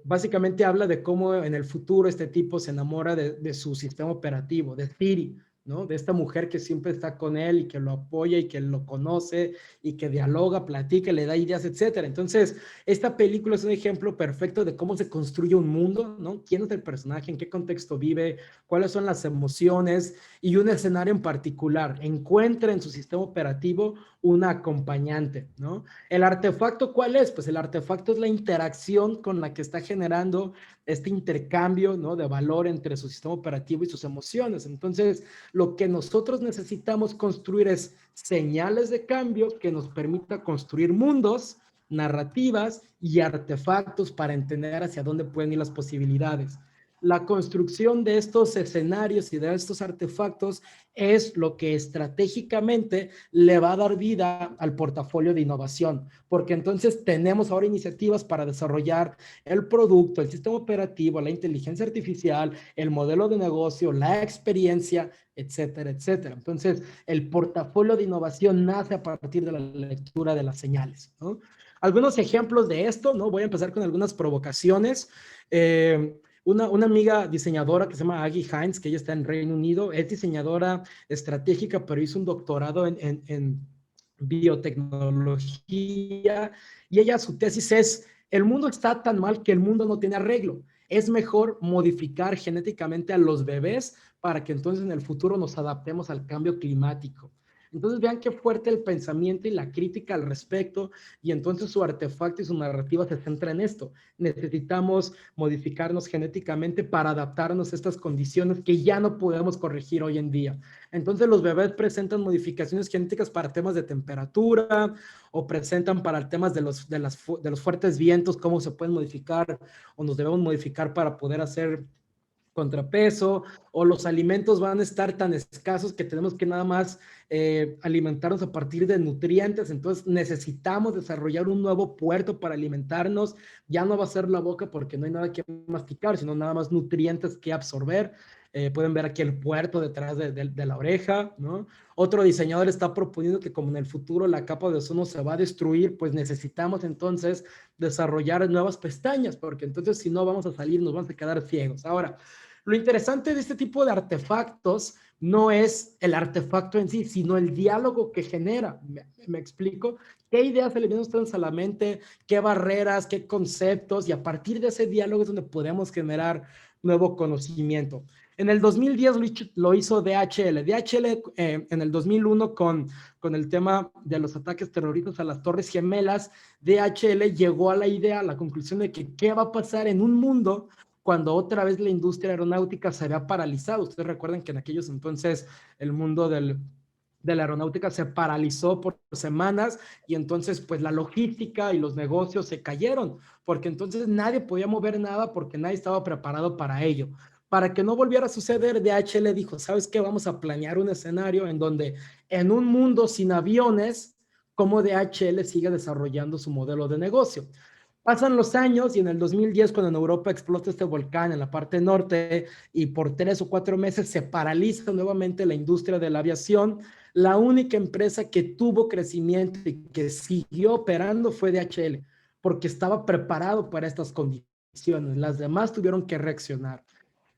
Básicamente habla de cómo en el futuro este tipo se enamora de su sistema operativo, de Siri, ¿no? De esta mujer que siempre está con él y que lo apoya y que lo conoce y que dialoga, platica, le da ideas, etcétera. Entonces, esta película es un ejemplo perfecto de cómo se construye un mundo, ¿no? ¿Quién es el personaje? ¿En qué contexto vive? ¿Cuáles son las emociones? Y un escenario en particular. Encuentra en su sistema operativo una acompañante, ¿no? ¿El artefacto cuál es? Pues el artefacto es la interacción con la que está generando este intercambio, ¿no?, de valor entre su sistema operativo y sus emociones. Entonces, lo que nosotros necesitamos construir es señales de cambio que nos permita construir mundos, narrativas y artefactos para entender hacia dónde pueden ir las posibilidades. La construcción de estos escenarios y de estos artefactos es lo que estratégicamente le va a dar vida al portafolio de innovación, porque entonces tenemos ahora iniciativas para desarrollar el producto, el sistema operativo, la inteligencia artificial, el modelo de negocio, la experiencia, etcétera, etcétera. Entonces, el portafolio de innovación nace a partir de la lectura de las señales, ¿no? Algunos ejemplos de esto, ¿no? Voy a empezar con algunas provocaciones. Una amiga diseñadora que se llama Aggie Hines, que ella está en Reino Unido, es diseñadora estratégica, pero hizo un doctorado en biotecnología, y ella, su tesis es: el mundo está tan mal que el mundo no tiene arreglo. Es mejor modificar genéticamente a los bebés para que entonces en el futuro nos adaptemos al cambio climático. Entonces vean qué fuerte el pensamiento y la crítica al respecto, y entonces su artefacto y su narrativa se centra en esto. Necesitamos modificarnos genéticamente para adaptarnos a estas condiciones que ya no podemos corregir hoy en día. Entonces los bebés presentan modificaciones genéticas para temas de temperatura, o presentan para temas de los fuertes vientos, cómo se pueden modificar o nos debemos modificar para poder hacer contrapeso, o los alimentos van a estar tan escasos que tenemos que nada más alimentarnos a partir de nutrientes. Entonces necesitamos desarrollar un nuevo puerto para alimentarnos. Ya no va a ser la boca porque no hay nada que masticar, sino nada más nutrientes que absorber. Pueden ver aquí el puerto detrás de la oreja, ¿no? Otro diseñador está proponiendo que como en el futuro la capa de ozono se va a destruir, pues necesitamos entonces desarrollar nuevas pestañas, porque entonces si no vamos a salir, nos vamos a quedar ciegos. Ahora, lo interesante de este tipo de artefactos no es el artefacto en sí, sino el diálogo que genera. ¿Me explico? ¿Qué ideas se le vienen a ustedes a la mente? ¿Qué barreras? ¿Qué conceptos? Y a partir de ese diálogo es donde podemos generar nuevo conocimiento. En el 2010 lo hizo DHL. DHL en el 2001 con el tema de los ataques terroristas a las Torres Gemelas, DHL llegó a la idea, a la conclusión de que qué va a pasar en un mundo cuando otra vez la industria aeronáutica se había paralizado. Ustedes recuerdan que en aquellos entonces el mundo de la aeronáutica se paralizó por semanas, y entonces pues la logística y los negocios se cayeron, porque entonces nadie podía mover nada porque nadie estaba preparado para ello. Para que no volviera a suceder, DHL dijo, ¿sabes qué? Vamos a planear un escenario en donde en un mundo sin aviones, cómo DHL sigue desarrollando su modelo de negocio. Pasan los años y en el 2010, cuando en Europa explota este volcán en la parte norte y por 3 o 4 meses se paraliza nuevamente la industria de la aviación, la única empresa que tuvo crecimiento y que siguió operando fue DHL, porque estaba preparado para estas condiciones. Las demás tuvieron que reaccionar.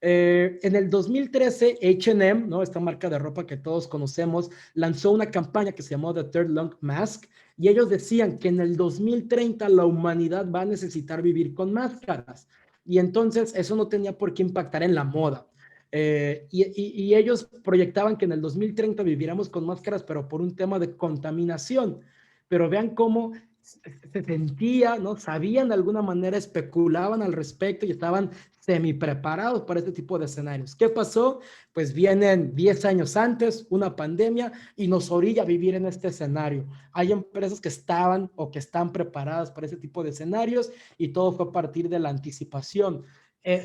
En el 2013, H&M, ¿no? Esta marca de ropa que todos conocemos, lanzó una campaña que se llamó The Third Long Mask, y ellos decían que en el 2030 la humanidad va a necesitar vivir con máscaras. Y entonces eso no tenía por qué impactar en la moda. Y ellos proyectaban que en el 2030 viviéramos con máscaras, pero por un tema de contaminación. Pero vean cómo se sentía, ¿no? Sabían de alguna manera, especulaban al respecto y estaban semi preparados para este tipo de escenarios. ¿Qué pasó? Pues vienen 10 años antes, una pandemia, y nos orilla a vivir en este escenario. Hay empresas que estaban o que están preparadas para ese tipo de escenarios, y todo fue a partir de la anticipación.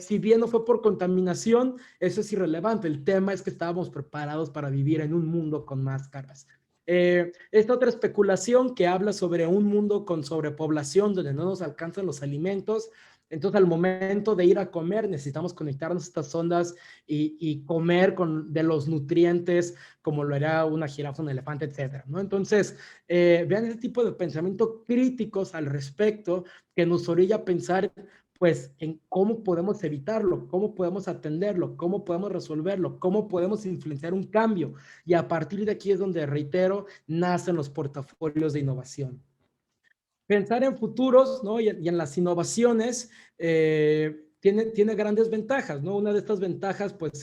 Si bien no fue por contaminación, eso es irrelevante. El tema es que estábamos preparados para vivir en un mundo con máscaras. Esta otra especulación que habla sobre un mundo con sobrepoblación donde no nos alcanzan los alimentos. Entonces, al momento de ir a comer, necesitamos conectarnos a estas ondas y comer de los nutrientes, como lo haría una jirafa, un elefante, etcétera, ¿no? Entonces, vean ese tipo de pensamiento críticos al respecto que nos orilla a pensar, pues, en cómo podemos evitarlo, cómo podemos atenderlo, cómo podemos resolverlo, cómo podemos influenciar un cambio. Y a partir de aquí es donde, reitero, nacen los portafolios de innovación. Pensar en futuros, ¿no? y en las innovaciones tiene grandes ventajas, ¿no? Una de estas ventajas, pues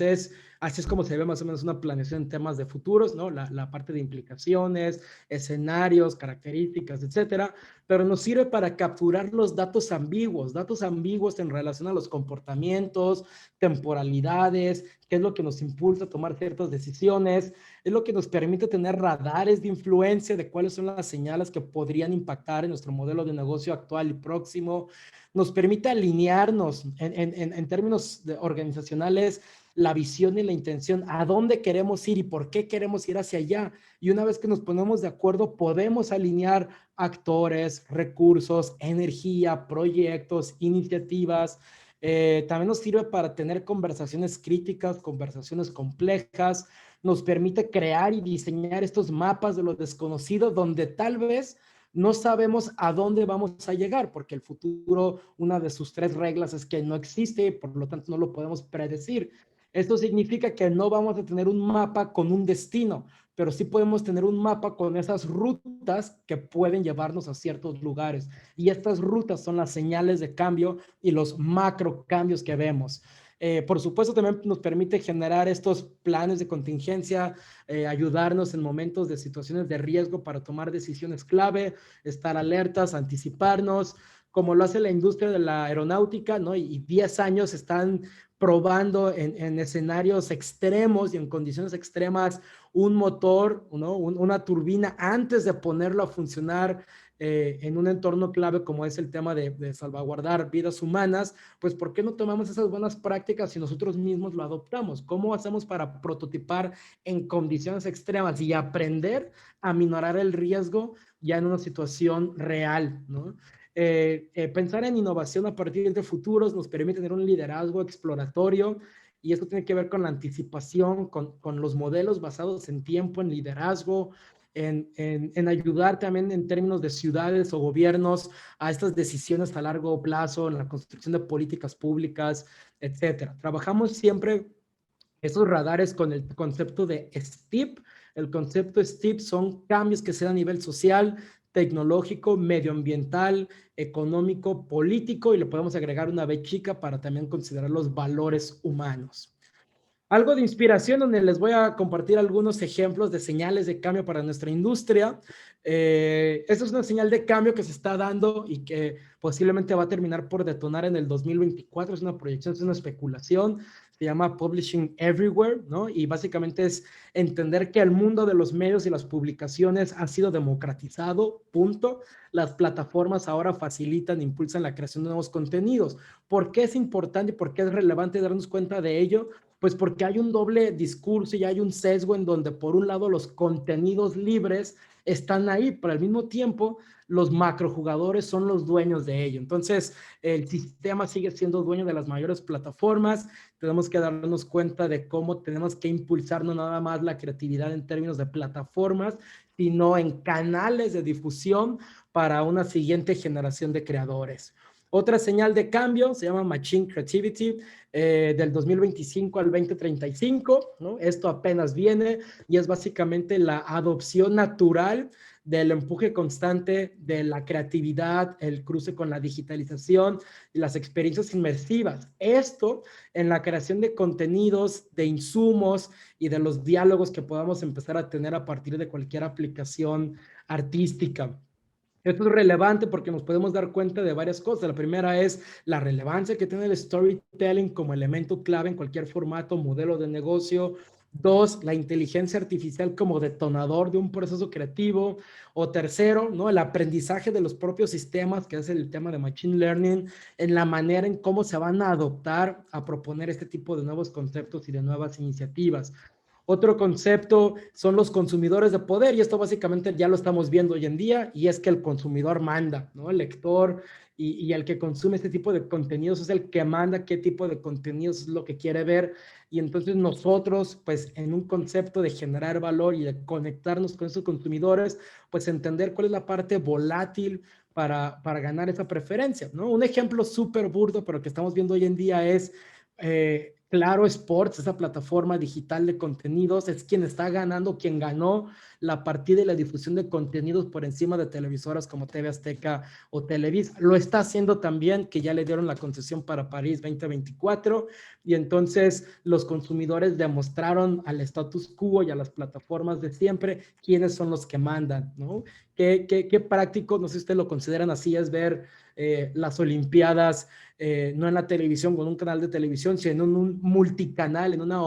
así es como se ve más o menos una planeación en temas de futuros, ¿no? La parte de implicaciones, escenarios, características, etcétera, pero nos sirve para capturar los datos ambiguos en relación a los comportamientos, temporalidades, qué es lo que nos impulsa a tomar ciertas decisiones, es lo que nos permite tener radares de influencia de cuáles son las señales que podrían impactar en nuestro modelo de negocio actual y próximo. Nos permite alinearnos en términos organizacionales, la visión y la intención, a dónde queremos ir y por qué queremos ir hacia allá. Y una vez que nos ponemos de acuerdo, podemos alinear actores, recursos, energía, proyectos, iniciativas. También nos sirve para tener conversaciones críticas, conversaciones complejas. Nos permite crear y diseñar estos mapas de lo desconocido, donde tal vez no sabemos a dónde vamos a llegar, porque el futuro, una de sus 3 reglas es que no existe, por lo tanto no lo podemos predecir. Esto significa que no vamos a tener un mapa con un destino, pero sí podemos tener un mapa con esas rutas que pueden llevarnos a ciertos lugares. Y estas rutas son las señales de cambio y los macro cambios que vemos. Por supuesto, también nos permite generar estos planes de contingencia, ayudarnos en momentos de situaciones de riesgo para tomar decisiones clave, estar alertas, anticiparnos, como lo hace la industria de la aeronáutica, ¿no? Y 10 años están probando en escenarios extremos y en condiciones extremas un motor, ¿no? Una turbina antes de ponerlo a funcionar en un entorno clave como es el tema de salvaguardar vidas humanas. Pues ¿por qué no tomamos esas buenas prácticas si nosotros mismos lo adoptamos? ¿Cómo hacemos para prototipar en condiciones extremas y aprender a minorar el riesgo ya en una situación real, ¿no? Pensar en innovación a partir de futuros nos permite tener un liderazgo exploratorio, y esto tiene que ver con la anticipación, con los modelos basados en tiempo, en liderazgo, en ayudar también en términos de ciudades o gobiernos a estas decisiones a largo plazo, en la construcción de políticas públicas, etcétera. Trabajamos siempre esos radares con el concepto de STEEP. El concepto STEEP son cambios que se dan a nivel social, tecnológico, medioambiental, económico, político, y le podemos agregar una B chica para también considerar los valores humanos. Algo de inspiración donde les voy a compartir algunos ejemplos de señales de cambio para nuestra industria. Esta es una señal de cambio que se está dando y que posiblemente va a terminar por detonar en el 2024. Es una proyección, es una especulación. Se llama Publishing Everywhere, ¿no? Y básicamente es entender que el mundo de los medios y las publicaciones ha sido democratizado, punto. Las plataformas ahora facilitan, impulsan la creación de nuevos contenidos. ¿Por qué es importante y por qué es relevante darnos cuenta de ello? Pues porque hay un doble discurso y hay un sesgo en donde por un lado los contenidos libres están ahí, pero al mismo tiempo los macrojugadores son los dueños de ello. Entonces, el sistema sigue siendo dueño de las mayores plataformas. Tenemos que darnos cuenta de cómo tenemos que impulsar no nada más la creatividad en términos de plataformas, sino en canales de difusión para una siguiente generación de creadores. Otra señal de cambio se llama Machine Creativity, del 2025 al 2035, ¿no? Esto apenas viene y es básicamente la adopción natural del empuje constante de la creatividad, el cruce con la digitalización y las experiencias inmersivas. Esto en la creación de contenidos, de insumos y de los diálogos que podamos empezar a tener a partir de cualquier aplicación artística. Esto es relevante porque nos podemos dar cuenta de varias cosas. La primera es la relevancia que tiene el storytelling como elemento clave en cualquier formato, modelo de negocio. Dos, la inteligencia artificial como detonador de un proceso creativo. O tercero, ¿no? El aprendizaje de los propios sistemas, que es el tema de Machine Learning, en la manera en cómo se van a adoptar a proponer este tipo de nuevos conceptos y de nuevas iniciativas. Otro concepto son los consumidores de poder, y esto básicamente ya lo estamos viendo hoy en día, y es que el consumidor manda, ¿no? El lector y el que consume este tipo de contenidos es el que manda qué tipo de contenidos es lo que quiere ver, y entonces nosotros, pues en un concepto de generar valor y de conectarnos con esos consumidores, pues entender cuál es la parte volátil para ganar esa preferencia, ¿no? Un ejemplo súper burdo, pero que estamos viendo hoy en día es... Claro Sports, esa plataforma digital de contenidos, es quien está ganando, quien ganó la partida y la difusión de contenidos por encima de televisoras como TV Azteca o Televisa. Lo está haciendo también, que ya le dieron la concesión para París 2024, y entonces los consumidores demostraron al status quo y a las plataformas de siempre quiénes son los que mandan, ¿no? Qué práctico, no sé si ustedes lo consideran así, es ver las Olimpiadas no en la televisión, con un canal de televisión, sino en un multicanal, en una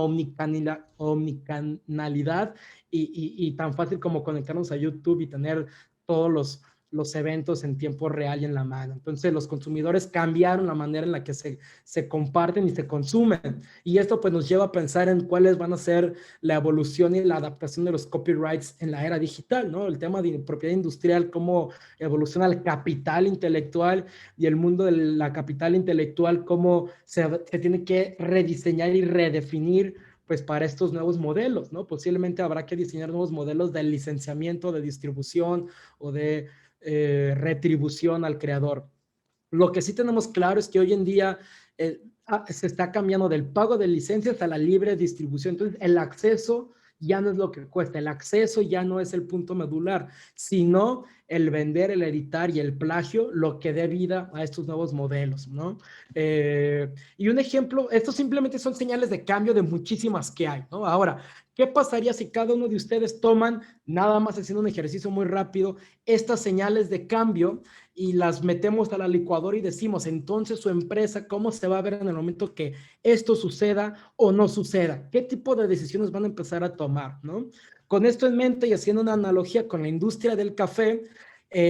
omnicanalidad, y tan fácil como conectarnos a YouTube y tener todos los eventos en tiempo real y en la mano. Entonces los consumidores cambiaron la manera en la que se comparten y se consumen, y esto pues nos lleva a pensar en cuáles van a ser la evolución y la adaptación de los copyrights en la era digital, ¿no? El tema de propiedad industrial, cómo evoluciona el capital intelectual, y el mundo de la capital intelectual, cómo se tiene que rediseñar y redefinir pues para estos nuevos modelos, ¿no? Posiblemente habrá que diseñar nuevos modelos de licenciamiento, de distribución o de retribución al creador. Lo que sí tenemos claro es que hoy en día se está cambiando del pago de licencias a la libre distribución. Entonces, el acceso ya no es lo que cuesta, el acceso ya no es el punto medular, sino el vender, el editar y el plagio lo que dé vida a estos nuevos modelos, ¿no? Y un ejemplo, estos simplemente son señales de cambio de muchísimas que hay, ¿no? Ahora, ¿qué pasaría si cada uno de ustedes toman, nada más haciendo un ejercicio muy rápido, estas señales de cambio y las metemos a la licuadora y decimos, entonces su empresa, ¿cómo se va a ver en el momento que esto suceda o no suceda? ¿Qué tipo de decisiones van a empezar a tomar, ¿no? Con esto en mente y haciendo una analogía con la industria del café,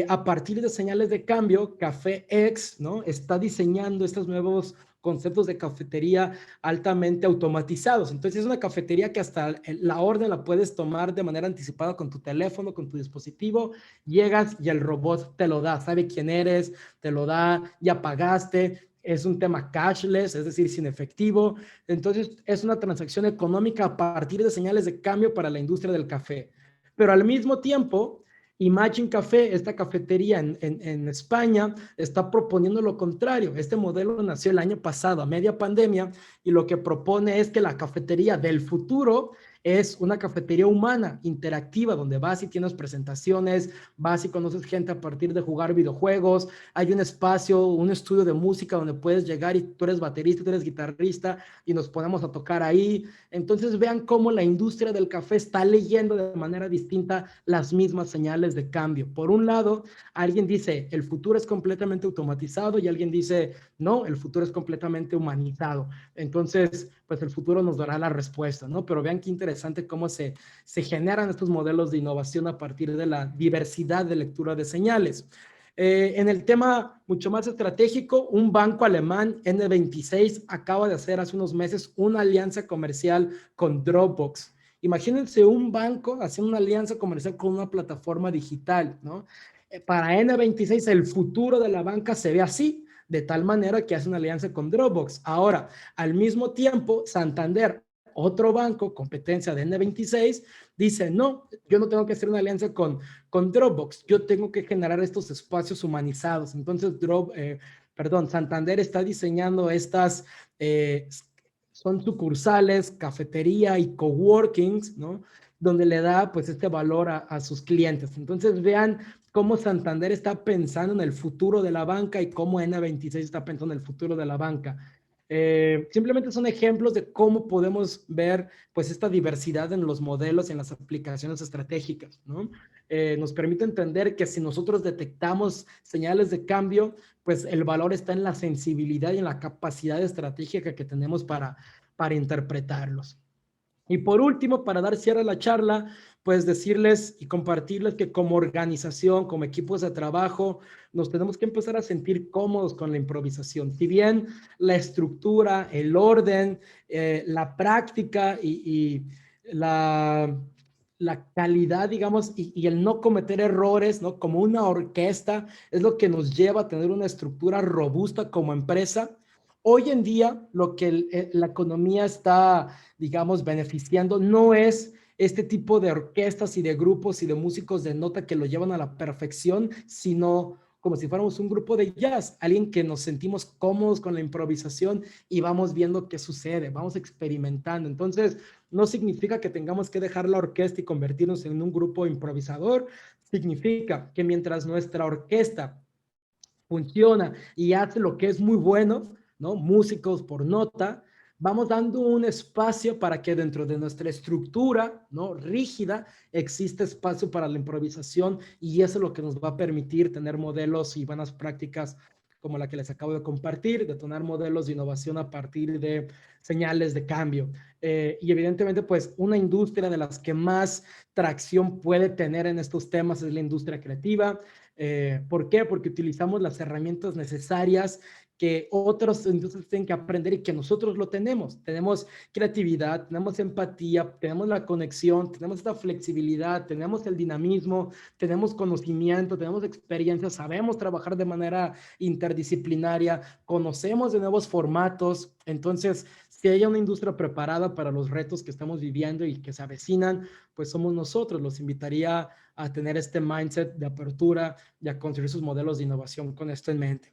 a partir de señales de cambio, Café X, ¿no? Está diseñando estos nuevos conceptos de cafetería altamente automatizados. Entonces es una cafetería que hasta la orden la puedes tomar de manera anticipada con tu teléfono, con tu dispositivo, llegas y el robot te lo da, sabe quién eres, te lo da, ya pagaste, es un tema cashless, es decir, sin efectivo. Entonces es una transacción económica a partir de señales de cambio para la industria del café. Pero al mismo tiempo, Imagine Café, esta cafetería en España, está proponiendo lo contrario. Este modelo nació el año pasado, a media pandemia, y lo que propone es que la cafetería del futuro es una cafetería humana, interactiva, donde vas y tienes presentaciones, vas y conoces gente a partir de jugar videojuegos, hay un espacio, un estudio de música donde puedes llegar y tú eres baterista, tú eres guitarrista y nos ponemos a tocar ahí. Entonces vean cómo la industria del café está leyendo de manera distinta las mismas señales de cambio. Por un lado, alguien dice, el futuro es completamente automatizado y alguien dice, no, el futuro es completamente humanizado. Entonces, pues el futuro nos dará la respuesta, ¿no? Pero vean qué interesante cómo se generan estos modelos de innovación a partir de la diversidad de lectura de señales. En el tema mucho más estratégico, un banco alemán, N26, acaba de hacer hace unos meses una alianza comercial con Dropbox. Imagínense un banco haciendo una alianza comercial con una plataforma digital, ¿no? Para N26 el futuro de la banca se ve así, de tal manera que hace una alianza con Dropbox. Ahora, al mismo tiempo, Santander, otro banco, competencia de N26, dice, no, yo no tengo que hacer una alianza con Dropbox, yo tengo que generar estos espacios humanizados. Entonces, Santander está diseñando estas, son sucursales, cafetería y coworkings, ¿no? Donde le da pues este valor a sus clientes. Entonces vean cómo Santander está pensando en el futuro de la banca y cómo N26 está pensando en el futuro de la banca. Simplemente son ejemplos de cómo podemos ver pues esta diversidad en los modelos y en las aplicaciones estratégicas, ¿no? Nos permite entender que si nosotros detectamos señales de cambio, pues el valor está en la sensibilidad y en la capacidad estratégica que tenemos para interpretarlos. Y por último, para dar cierre a la charla, pues decirles y compartirles que como organización, como equipos de trabajo, nos tenemos que empezar a sentir cómodos con la improvisación. Si bien la estructura, el orden, la práctica y la calidad, digamos, y el no cometer errores, ¿no? Como una orquesta, es lo que nos lleva a tener una estructura robusta como empresa. Hoy en día, lo que la economía está, digamos, beneficiando no es este tipo de orquestas y de grupos y de músicos de nota que lo llevan a la perfección, sino como si fuéramos un grupo de jazz, alguien que nos sentimos cómodos con la improvisación y vamos viendo qué sucede, vamos experimentando. Entonces, no significa que tengamos que dejar la orquesta y convertirnos en un grupo improvisador, significa que mientras nuestra orquesta funciona y hace lo que es muy bueno, ¿no? Músicos por nota, vamos dando un espacio para que dentro de nuestra estructura, ¿no? Rígida, existe espacio para la improvisación y eso es lo que nos va a permitir tener modelos y buenas prácticas como la que les acabo de compartir, detonar modelos de innovación a partir de señales de cambio. Y evidentemente, pues una industria de las que más tracción puede tener en estos temas es la industria creativa. ¿Por qué? Porque utilizamos las herramientas necesarias que otros industrias tienen que aprender y que nosotros lo tenemos. Tenemos creatividad, tenemos empatía, tenemos la conexión, tenemos esta flexibilidad, tenemos el dinamismo, tenemos conocimiento, tenemos experiencia, sabemos trabajar de manera interdisciplinaria, conocemos de nuevos formatos. Entonces, si hay una industria preparada para los retos que estamos viviendo y que se avecinan, pues somos nosotros. Los invitaría a tener este mindset de apertura y a construir sus modelos de innovación con esto en mente.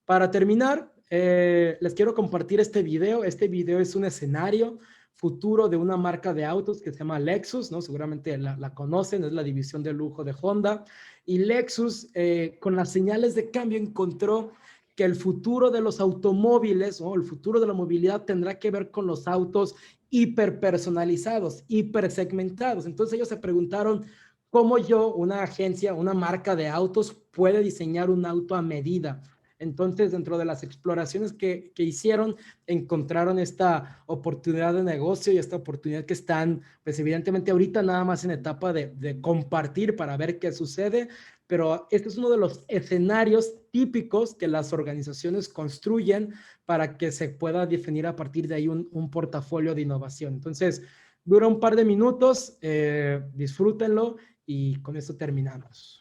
Para terminar, les quiero compartir este video. Este video es un escenario futuro de una marca de autos que se llama Lexus, ¿no? Seguramente la conocen, es la división de lujo de Honda. Y Lexus, con las señales de cambio, encontró que el futuro de los automóviles, ¿no? El futuro de la movilidad tendrá que ver con los autos hiperpersonalizados, hipersegmentados. Entonces ellos se preguntaron cómo yo, una agencia, una marca de autos, puede diseñar un auto a medida. Entonces, dentro de las exploraciones que hicieron, encontraron esta oportunidad de negocio y esta oportunidad que están, pues evidentemente ahorita nada más en etapa de compartir para ver qué sucede, pero este es uno de los escenarios típicos que las organizaciones construyen para que se pueda definir a partir de ahí un portafolio de innovación. Entonces, dura un par de minutos, disfrútenlo y con esto terminamos.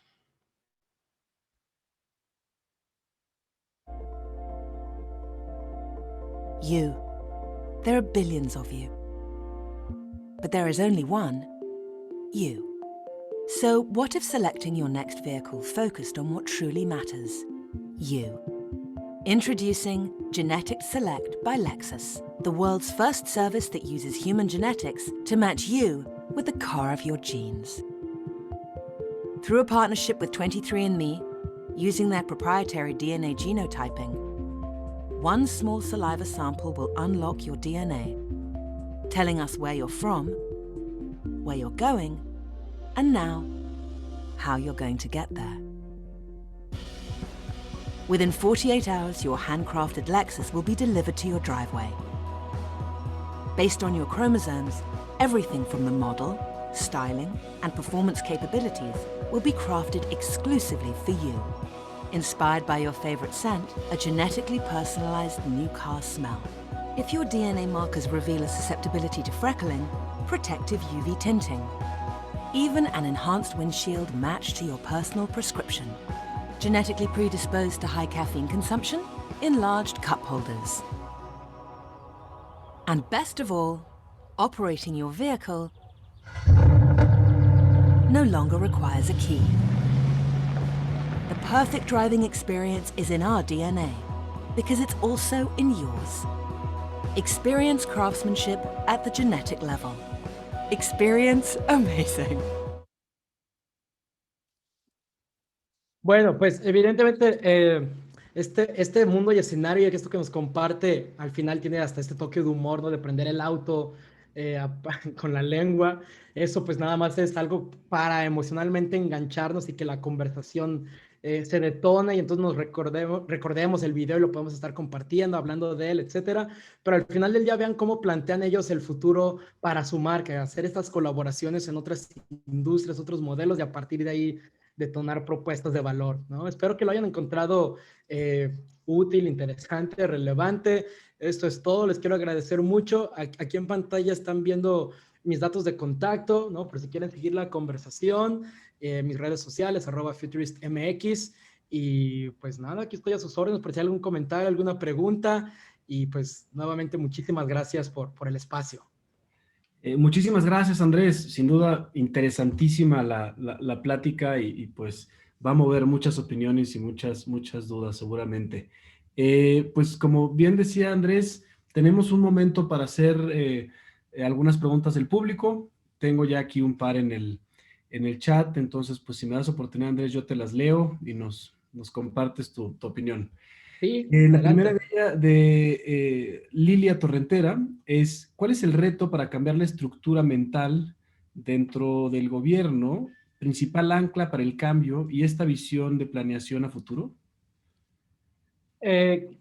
You. There are billions of you. But there is only one, you. So what if selecting your next vehicle focused on what truly matters? You. Introducing Genetic Select by Lexus, the world's first service that uses human genetics to match you with the car of your genes. Through a partnership with 23andMe, using their proprietary DNA genotyping, one small saliva sample will unlock your DNA, telling us where you're from, where you're going, and now, how you're going to get there. Within 48 hours, your handcrafted Lexus will be delivered to your driveway. Based on your chromosomes, everything from the model, styling, and performance capabilities will be crafted exclusively for you. Inspired by your favorite scent, a genetically personalized new car smell. If your DNA markers reveal a susceptibility to freckling, protective UV tinting. Even an enhanced windshield matched to your personal prescription. Genetically predisposed to high caffeine consumption, enlarged cup holders. And best of all, operating your vehicle no longer requires a key. The perfect driving experience is in our DNA, because it's also in yours. Experience craftsmanship at the genetic level. Experience amazing. Bueno, pues evidentemente este mundo y escenario y esto que nos comparte al final tiene hasta este toque de humor, ¿no? De prender el auto con la lengua. Eso pues nada más es algo para emocionalmente engancharnos y que la conversación se detona y entonces nos recordemos el video y lo podemos estar compartiendo, hablando de él, etcétera. Pero al final del día vean cómo plantean ellos el futuro para su marca, hacer estas colaboraciones en otras industrias, otros modelos y a partir de ahí detonar propuestas de valor, ¿no? Espero que lo hayan encontrado útil, interesante, relevante. Esto es todo. Les quiero agradecer mucho. Aquí en pantalla están viendo mis datos de contacto, ¿no? Por si quieren seguir la conversación, mis redes sociales, @futuristmx. Y pues nada, aquí estoy a sus órdenes por si hay algún comentario, alguna pregunta. Y pues nuevamente muchísimas gracias por el espacio. Muchísimas gracias, Andrés. Sin duda, interesantísima la plática y pues va a mover muchas opiniones y muchas dudas seguramente. Pues como bien decía Andrés, tenemos un momento para hacer algunas preguntas del público. Tengo ya aquí un par en el chat, entonces pues si me das oportunidad, Andrés, yo te las leo y nos compartes tu opinión. Sí, La adelante. primera de ella, de Lilia Torrentera, es: ¿cuál es el reto para cambiar la estructura mental dentro del gobierno, principal ancla para el cambio y esta visión de planeación a futuro?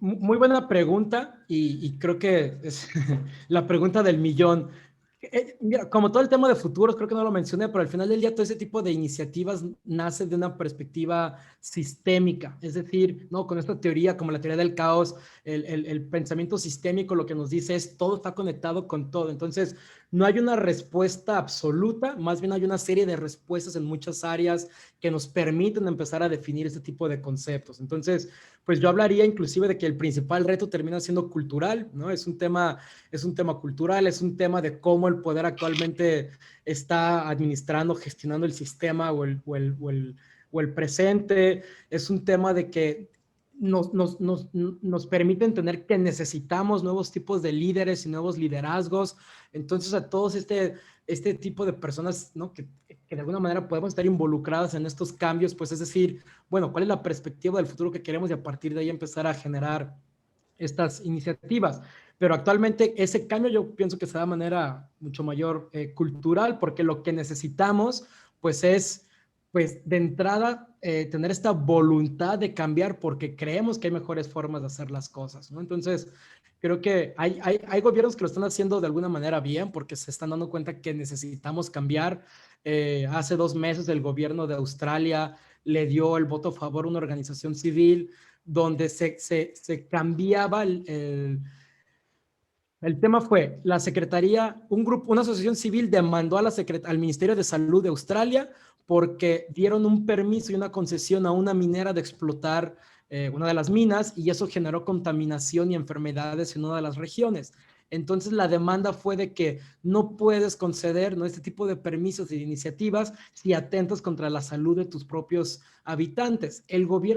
Muy buena pregunta y creo que es la pregunta del millón. Mira, como todo el tema de futuros, creo que no lo mencioné, pero al final del día todo ese tipo de iniciativas nace de una perspectiva sistémica, es decir, ¿no? Con esta teoría como la teoría del caos, el pensamiento sistémico lo que nos dice es todo está conectado con todo, entonces no hay una respuesta absoluta, más bien hay una serie de respuestas en muchas áreas que nos permiten empezar a definir este tipo de conceptos. Entonces, pues yo hablaría inclusive de que el principal reto termina siendo cultural, ¿no? Es un tema cultural, es un tema de cómo el poder actualmente está administrando, gestionando el sistema o el presente. Es un tema de que nos permite entender que necesitamos nuevos tipos de líderes y nuevos liderazgos. Entonces, a todos este tipo de personas, ¿no? que de alguna manera podemos estar involucradas en estos cambios, pues es decir, bueno, ¿cuál es la perspectiva del futuro que queremos? Y a partir de ahí empezar a generar estas iniciativas. Pero actualmente ese cambio yo pienso que se da de manera mucho mayor cultural, porque lo que necesitamos pues es, pues de entrada, tener esta voluntad de cambiar porque creemos que hay mejores formas de hacer las cosas, ¿no? Entonces, creo que hay gobiernos que lo están haciendo de alguna manera bien porque se están dando cuenta que necesitamos cambiar. Hace 2 meses el gobierno de Australia le dio el voto a favor a una organización civil donde se cambiaba el tema fue, la secretaría, una asociación civil demandó al Ministerio de Salud de Australia porque dieron un permiso y una concesión a una minera de explotar una de las minas y eso generó contaminación y enfermedades en una de las regiones. Entonces la demanda fue de que no puedes conceder, ¿no?, este tipo de permisos y iniciativas si atentas contra la salud de tus propios habitantes. El gobierno